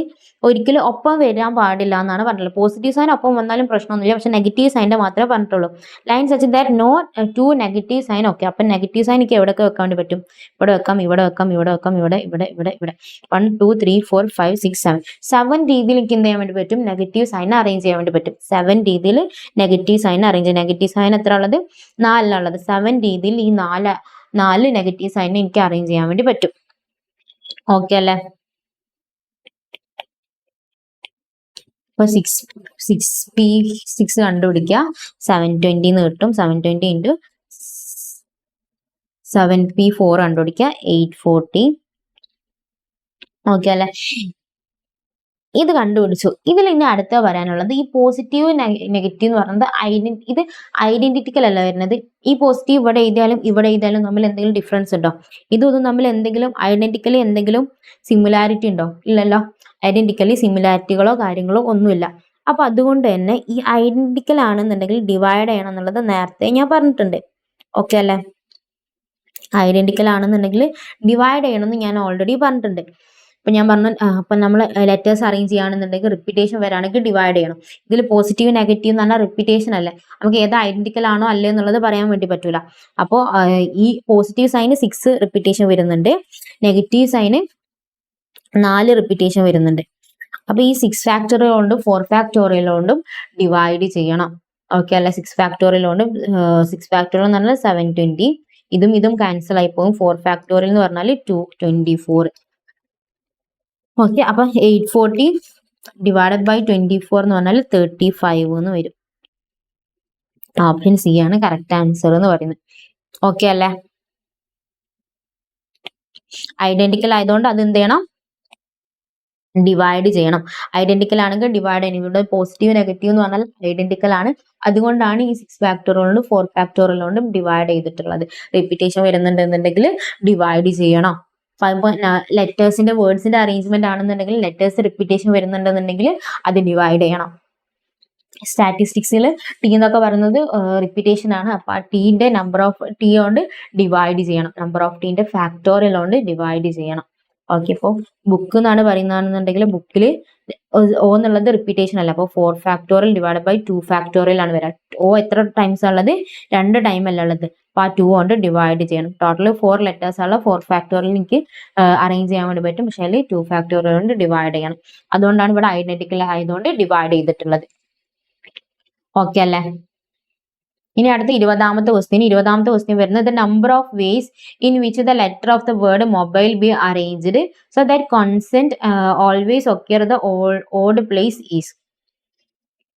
ഒരിക്കലും ഒപ്പം വരാൻ പാടില്ല എന്നാണ് പറഞ്ഞിട്ടുള്ളത്. പോസിറ്റീവ് സൈൻ ഒപ്പം വന്നാലും പ്രശ്നമൊന്നുമില്ല, പക്ഷെ നെഗറ്റീവ് സൈൻ്റെ മാത്രമേ പറഞ്ഞിട്ടുള്ളൂ. Line such that no 2 negative sign. Okay. അപ്പം നെഗറ്റീവ് സൈൻ എനിക്ക് എവിടെയൊക്കെ വെക്കാൻ വേണ്ടി പറ്റും? ഇവിടെ വെക്കാം, ഇവിടെ വെക്കാം, ഇവിടെ വെക്കാം, ഇവിടെ 1 2 3 4 5 6 7 രീതിയിൽ എനിക്ക് എന്ത് ചെയ്യാൻ വേണ്ടി പറ്റും? നെഗറ്റീവ് സൈൻ അറേഞ്ച് ചെയ്യാൻ വേണ്ടി പറ്റും. 7 രീതിയിൽ നെഗറ്റീവ് സൈൻ അറേഞ്ച് ചെയ്യാം. നെഗറ്റീവ് സൈൻ എത്ര ഉള്ളത്? 4 ഉള്ളത്. 7 രീതിയിൽ ഈ 4 നെഗറ്റീവ് സൈൻ എനിക്ക് അറേഞ്ച് ചെയ്യാൻ വേണ്ടി പറ്റും. ഓക്കെ അല്ലേ? അപ്പോൾ 6p6 കണ്ടുപിടിക്കുക. 720 എന്ന് കിട്ടും. 720 × 7p4 കണ്ടുപിടിക്കുക. 840. ഓക്കെ അല്ലേ? ഇത് കണ്ടുപിടിച്ചു. ഇതിൽ ഇനി അടുത്ത പറയാനുള്ളത് ഈ പോസിറ്റീവ് നെഗറ്റീവ് എന്ന് പറയുന്നത് ഇത് ഐഡന്റിറ്റിക്കൽ അല്ല വരുന്നത്. ഈ പോസിറ്റീവ് ഇവിടെ എഴുതിയാലും തമ്മിൽ എന്തെങ്കിലും ഡിഫറൻസ് ഉണ്ടോ? ഇതൊന്നും തമ്മിൽ എന്തെങ്കിലും ഐഡന്റിക്കലി എന്തെങ്കിലും സിമിലാരിറ്റി ഉണ്ടോ? ഇല്ലല്ലോ. ഐഡന്റിക്കലി സിമിലാരിറ്റികളോ കാര്യങ്ങളോ ഒന്നുമില്ല. അപ്പൊ അതുകൊണ്ട് തന്നെ ഈ ഐഡന്റിക്കൽ ആണെന്നുണ്ടെങ്കിൽ ഡിവൈഡ് ചെയ്യണം എന്നുള്ളത് നേരത്തെ ഞാൻ പറഞ്ഞിട്ടുണ്ട്. ഓക്കെ അല്ലേ? ഐഡന്റിക്കൽ ആണെന്നുണ്ടെങ്കിൽ ഡിവൈഡ് ചെയ്യണമെന്ന് ഞാൻ ഓൾറെഡി പറഞ്ഞിട്ടുണ്ട്. ഇപ്പം ഞാൻ പറഞ്ഞു, അപ്പം നമ്മൾ ലെറ്റേഴ്സ് അറേഞ്ച് ചെയ്യുകയാണെന്നുണ്ടെങ്കിൽ റിപ്പീറ്റേഷൻ വരാണെങ്കിൽ ഡിവൈഡ് ചെയ്യണം. ഇതിൽ പോസിറ്റീവ് നെഗറ്റീവ് എന്ന് പറഞ്ഞാൽ റിപ്പീറ്റേഷൻ അല്ലേ, നമുക്ക് ഏത് ഐഡന്റിക്കൽ ആണോ അല്ലേ എന്നുള്ളത് പറയാൻ വേണ്ടി പറ്റൂല. അപ്പോൾ ഈ പോസിറ്റീവ് സൈന് 6 റിപ്പീറ്റേഷൻ വരുന്നുണ്ട്, നെഗറ്റീവ് സൈന് 4 റിപ്പീറ്റേഷൻ വരുന്നുണ്ട്. അപ്പോൾ ഈ 6 ഫാക്ടോറിയൽ കൊണ്ടും 4 ഫാക്ടോറിയൽ കൊണ്ടും ഡിവൈഡ് ചെയ്യണം. ഓക്കെ അല്ല? 6 ഫാക്ടോറിയൽ കൊണ്ടും 6 ഫാക്ടോറിയൽ എന്ന് പറഞ്ഞാൽ 720, ഇതും ക്യാൻസൽ ആയി പോകും. 4 ഫാക്ടോറിയൽ എന്ന് പറഞ്ഞാൽ 224. ഓക്കെ. അപ്പം 840 ഡിവൈഡഡ് ബൈ 24 എന്ന് പറഞ്ഞാൽ 35 എന്ന് വരും. ഓപ്ഷൻ സി ആണ് കറക്റ്റ് ആൻസർ എന്ന് പറയുന്നത്. ഓക്കെ അല്ലേ? ഐഡന്റിക്കൽ ആയതുകൊണ്ട് അത് എന്ത് ചെയ്യണം? ഡിവൈഡ് ചെയ്യണം. ഐഡന്റിക്കൽ ആണെങ്കിൽ ഡിവൈഡ് ചെയ്യണം. ഇവിടെ പോസിറ്റീവ് നെഗറ്റീവ് എന്ന് പറഞ്ഞാൽ ഐഡന്റിക്കൽ ആണ്. അതുകൊണ്ടാണ് ഈ 6 ഫാക്ടോറിയലും 4 ഫാക്ടോറിയലും ഡിവൈഡ് ചെയ്തിട്ടുള്ളത്. റിപ്പീറ്റേഷൻ വരുന്നുണ്ടെന്നുണ്ടെങ്കിൽ ഡിവൈഡ് ചെയ്യണം. ലെറ്റേഴ്സിന്റെ വേർഡ്സിന്റെ അറേഞ്ച്മെന്റ് ആണെന്നുണ്ടെങ്കിൽ ലെറ്റേഴ്സ് റിപ്പീറ്റേഷൻ വരുന്നുണ്ടെന്നുണ്ടെങ്കിൽ അത് ഡിവൈഡ് ചെയ്യണം. സ്റ്റാറ്റിസ്റ്റിക്സിൽ ടി എന്നൊക്കെ പറയുന്നത് റിപ്പീറ്റേഷൻ ആണ്. അപ്പൊ ആ ടീന്റെ നമ്പർ ഓഫ് ടി കൊണ്ട് ഡിവൈഡ് ചെയ്യണം, നമ്പർ ഓഫ് ടീന്റെ ഫാക്ടോറിയൽ കൊണ്ട് ഡിവൈഡ് ചെയ്യണം. ഓക്കെ. ഇപ്പോൾ ബുക്ക് എന്നാണ് പറയുന്നതെന്നുണ്ടെങ്കിൽ ബുക്കിൽ ഓ എന്നുള്ളത് റിപ്പീറ്റേഷൻ അല്ല. അപ്പോൾ 4 ഫാക്ടോറിയൽ ഡിവൈഡ് ബൈ 2 ഫാക്ടോറിയൽ ആണ് വരിക. ഓ എത്ര ടൈംസ് ഉള്ളത്? 2 ടൈം അല്ല ഉള്ളത്. അപ്പോൾ ആ 2 കൊണ്ട് ഡിവൈഡ് ചെയ്യണം. ടോട്ടൽ 4 ലെറ്റേഴ്സ് ഉള്ള 4 ഫാക്ടോറിയൽ എനിക്ക് അറേഞ്ച് ചെയ്യാൻ വേണ്ടി പറ്റും. പക്ഷേ അതിൽ 2 ഫാക്ടോറിയൽ കൊണ്ട് ഡിവൈഡ് ചെയ്യണം. അതുകൊണ്ടാണ് ഇവിടെ ഐഡന്റിക്കൽ ആയതുകൊണ്ട് ഡിവൈഡ് ചെയ്തിട്ടുള്ളത്. ഓക്കെ അല്ലേ? ഇനി അടുത്ത 20ാമത്തെ ക്വസ്റ്റ്യൻ വരുന്നത് number of ways in which the letter of the word mobile be arranged so that consent always occur the odd place is.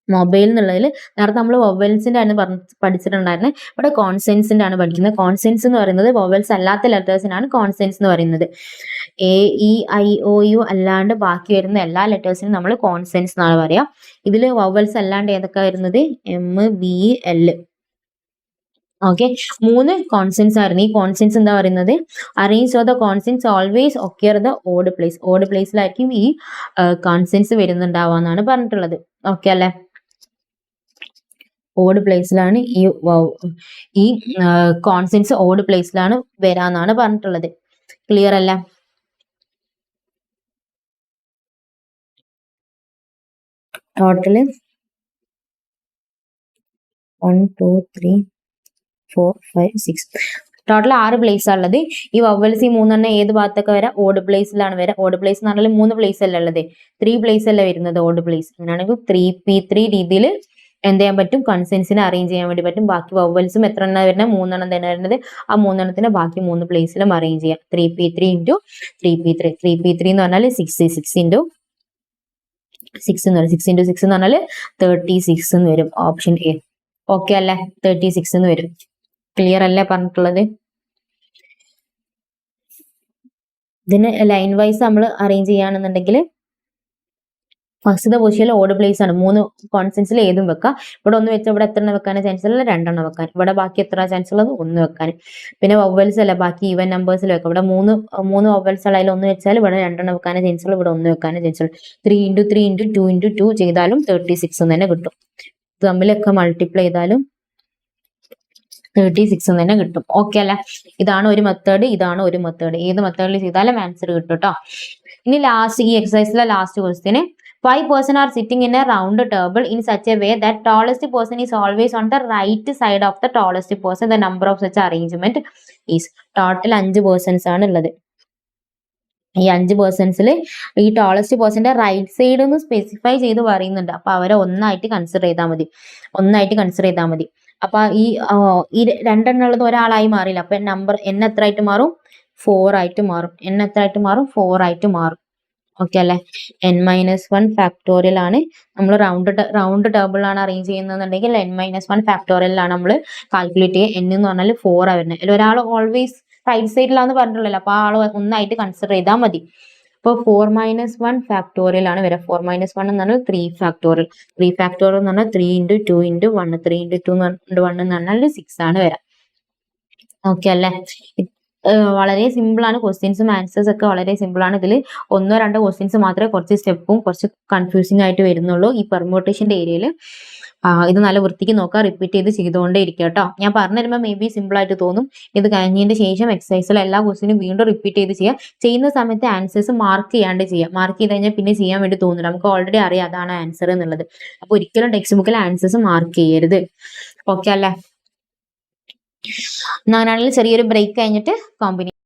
Mobile എന്നുള്ളതിൽ നേരത്തെ നമ്മൾ വൊവൽസിന്റെ ആണ് പഠിച്ചിട്ടുണ്ടായിരുന്നത്. ഇവിടെ കോൺസെൻസിന്റെ ആണ് പഠിക്കുന്നത്. കോൺസെൻസ് എന്ന് പറയുന്നത് വൊവൽസ് അല്ലാത്ത ലെറ്റേഴ്സിനാണ് കോൺസെൻസ് എന്ന് പറയുന്നത്. A E I O U അല്ലാണ്ട് ബാക്കി വരുന്ന എല്ലാ ലെറ്റേഴ്സിനും നമ്മൾ കോൺസെൻസ് എന്നാണ് പറയാം. ഇതിൽ വൊവൽസ് അല്ലാണ്ട് ഏതൊക്കെ വരുന്നത്? M B L. Okay. 3 consonants ആയിരുന്നു. ഈ കോൺസെൻസ് എന്താ പറയുന്നത്? Arrange of the consonants always occur the odd place. Odd പ്ലേസിലായിരിക്കും ഈ കോൺസെൻസ് വരുന്നുണ്ടാവാന്നാണ് പറഞ്ഞിട്ടുള്ളത്. ഓക്കെ അല്ലേ? ഓഡ് പ്ലേസിലാണ് ഈ കോൺസെൻസ് ഓഡ് പ്ലേസിലാണ് വരാന്നാണ് പറഞ്ഞിട്ടുള്ളത്. ക്ലിയർ അല്ല? ടോട്ടല് 1 2 3 4 5 6 ടോട്ടൽ 6 പ്ലേസ് ഉള്ളത്. ഈ വവൽസ് ഈ 3 ഏത് ഭാഗത്തൊക്കെ വരാം? ഓഡ് പ്ലേസിലാണ് വരാം. ഓഡ് പ്ലേസ് എന്ന് പറഞ്ഞാൽ 3 പ്ലേസ് അല്ല ഉള്ളത്, 3 പ്ലേസ് അല്ല വരുന്നത് ഓഡ് പ്ലേസ്. അങ്ങനെയാണെങ്കിൽ 3p3 രീതിയിൽ എന്ത് ചെയ്യാൻ പറ്റും? കൺസെൻസിനെ അറേഞ്ച് ചെയ്യാൻ വേണ്ടി പറ്റും. ബാക്കി വവൽസും എത്ര എണ്ണം വരുന്നത്? 3 തന്നെ വരുന്നത്. ആ 3 ബാക്കി 3 പ്ലേസിലും അറേഞ്ച് ചെയ്യാം. 3p3 into 3p3. 3p3 എന്ന് പറഞ്ഞാൽ 6 6 ഇൻറ്റു 6 എന്ന് വരും. 6 ഇൻറ്റു 6 എന്ന് പറഞ്ഞാൽ 36 എന്ന് വരും. ഓപ്ഷൻ എ ഓക്കെ അല്ലേ? 36 എന്ന് വരും. ക്ലിയർ അല്ലേ പറഞ്ഞിട്ടുള്ളത്? ഇതിന് ലൈൻ വൈസ് നമ്മൾ അറേഞ്ച് ചെയ്യുകയാണെന്നുണ്ടെങ്കിൽ ഫസ്റ്റ് പൊസിഷനിൽ ഓഡ് പ്ലേസ് ആണ്. 3 കോൺസ്റ്റൻസിൽ ഏതും വെക്കാം. ഇവിടെ 1 വെച്ചാൽ ഇവിടെ എത്ര എണ്ണം വെക്കാൻ ചാൻസ് ഉള്ളത്? 2 വെക്കാൻ. ഇവിടെ ബാക്കി എത്ര ചാൻസ് ഉള്ളത്? 1 വെക്കാൻ. പിന്നെ വവൽസ് അല്ല, ബാക്കി ഈവൻ നമ്പേഴ്സിൽ വെക്കാം. ഇവിടെ 3 വവൽസ് ഉള്ള അതിൽ 1 വെച്ചാൽ ഇവിടെ 2 വെക്കാൻ ചാൻസ് ഉള്ളൂ, ഇവിടെ 1 വെക്കാൻ ചാൻസ് ഉള്ളൂ. 3 ഇൻറ്റു 3 ഇൻറ്റു 2 ഇൻറ്റു 2 ചെയ്താലും 36 തന്നെ കിട്ടും. തമ്മിലൊക്കെ മൾട്ടിപ്ലൈ ചെയ്താലും 36 തന്നെ കിട്ടും. ഓക്കെ അല്ലെ? ഇതാണ് ഒരു മെത്തേഡ്, ഇതാണ് ഒരു മെത്തേഡ്. ഏത് മെത്തേഡിൽ ചെയ്താലും ആൻസർ കിട്ടും കേട്ടോ. ഇനി ലാസ്റ്റ് ഈ എക്സസൈസിലെ last question 5 person are sitting in a round table in such a way that tallest person is always on the right side of the tallest person. The number of such arrangement is. Total 5 persons ആണ് ഉള്ളത്. ഈ 5 പേഴ്സൺസിൽ ഈ tallest പേഴ്സന്റെ right side ഒന്ന് specify ചെയ്ത് പറയുന്നുണ്ട്. അപ്പൊ അവരെ ഒന്നായിട്ട് കൺസിഡർ ചെയ്താൽ മതി. അപ്പൊ ഈ 2 ഉള്ളത് ഒരാളായി മാറിയില്ല. അപ്പൊ നമ്പർ എത്ര ആയിട്ട് മാറും? 4 ആയിട്ട് മാറും. 4 ആയിട്ട് മാറും. ഓക്കെ അല്ലെ? n-1 ഫാക്ടോറിയൽ ആണ് നമ്മൾ റൗണ്ട് ടേബിൾ ആണ് അറേഞ്ച് ചെയ്യുന്നതെന്നുണ്ടെങ്കിൽ n-1 ഫാക്ടോറിയലാണ് നമ്മൾ കാൽക്കുലേറ്റ് ചെയ്യുക. n എന്ന് പറഞ്ഞാൽ 4 ആ വരുന്നത്. അതിൽ ഒരാൾ ഓൾവേസ് റൈറ്റ് സൈഡിലാന്ന് പറഞ്ഞിട്ടുള്ളല്ലോ, അപ്പൊ ആ ആൾ ഒന്നായിട്ട് കൺസിഡർ ചെയ്താൽ മതി. അപ്പൊ 4-1 ഫാക്ടോറിയൽ ആണ് വരിക. 4-1 എന്ന് പറഞ്ഞാൽ 3 ഫാക്ടോറിയൽ. 3 ഫാക്ടോറിയൽ എന്ന് പറഞ്ഞാൽ 3 ഇൻറ്റു 2 ഇൻറ്റു 1. 3 ഇൻറ്റു 2 ഇൻറ്റു 1 എന്ന് പറഞ്ഞാൽ 6 ആണ് വരിക. ഓക്കെ അല്ലെ? വളരെ സിമ്പിൾ ആണ്. ക്വസ്റ്റ്യൻസും ആൻസേഴ്സ് ഒക്കെ വളരെ സിമ്പിൾ ആണ്. ഇതിൽ 1-2 ക്വസ്റ്റ്യൻസ് മാത്രമേ കുറച്ച് സ്റ്റെപ്പും കുറച്ച് കൺഫ്യൂസിംഗ് ആയിട്ട് വരുന്നുള്ളൂ ഈ പെർമ്യൂട്ടേഷന്റെ ഏരിയയിൽ. ഇത് നല്ല വൃത്തിക്ക് നോക്കുക, റിപ്പീറ്റ് ചെയ്തുകൊണ്ടേ ഇരിക്കുക കേട്ടോ. ഞാൻ പറഞ്ഞു തരുമ്പോൾ മേ ബി സിമ്പിൾ ആയിട്ട് തോന്നും. ഇത് കഴിഞ്ഞതിന് ശേഷം എക്സസൈസിൽ എല്ലാ ക്വസ്റ്റിനും വീണ്ടും റിപ്പീറ്റ് ചെയ്ത് ചെയ്യുക. ചെയ്യുന്ന സമയത്ത് ആൻസേഴ്സ് മാർക്ക് ചെയ്യാണ്ട് ചെയ്യുക. മാർക്ക് ചെയ്ത് കഴിഞ്ഞാൽ പിന്നെ ചെയ്യാൻ വേണ്ടി തോന്നില്ല. നമുക്ക് ഓൾറെഡി അറിയാം അതാണ് ആൻസർ എന്നുള്ളത്. അപ്പൊ ഒരിക്കലും ടെക്സ്റ്റ് ബുക്കിൽ ആൻസേഴ്സ് മാർക്ക് ചെയ്യരുത്. ഓക്കെ അല്ലേ? ഞാനാണെങ്കിൽ ചെറിയൊരു ബ്രേക്ക് കഴിഞ്ഞിട്ട് കോമ്പിനേഷൻ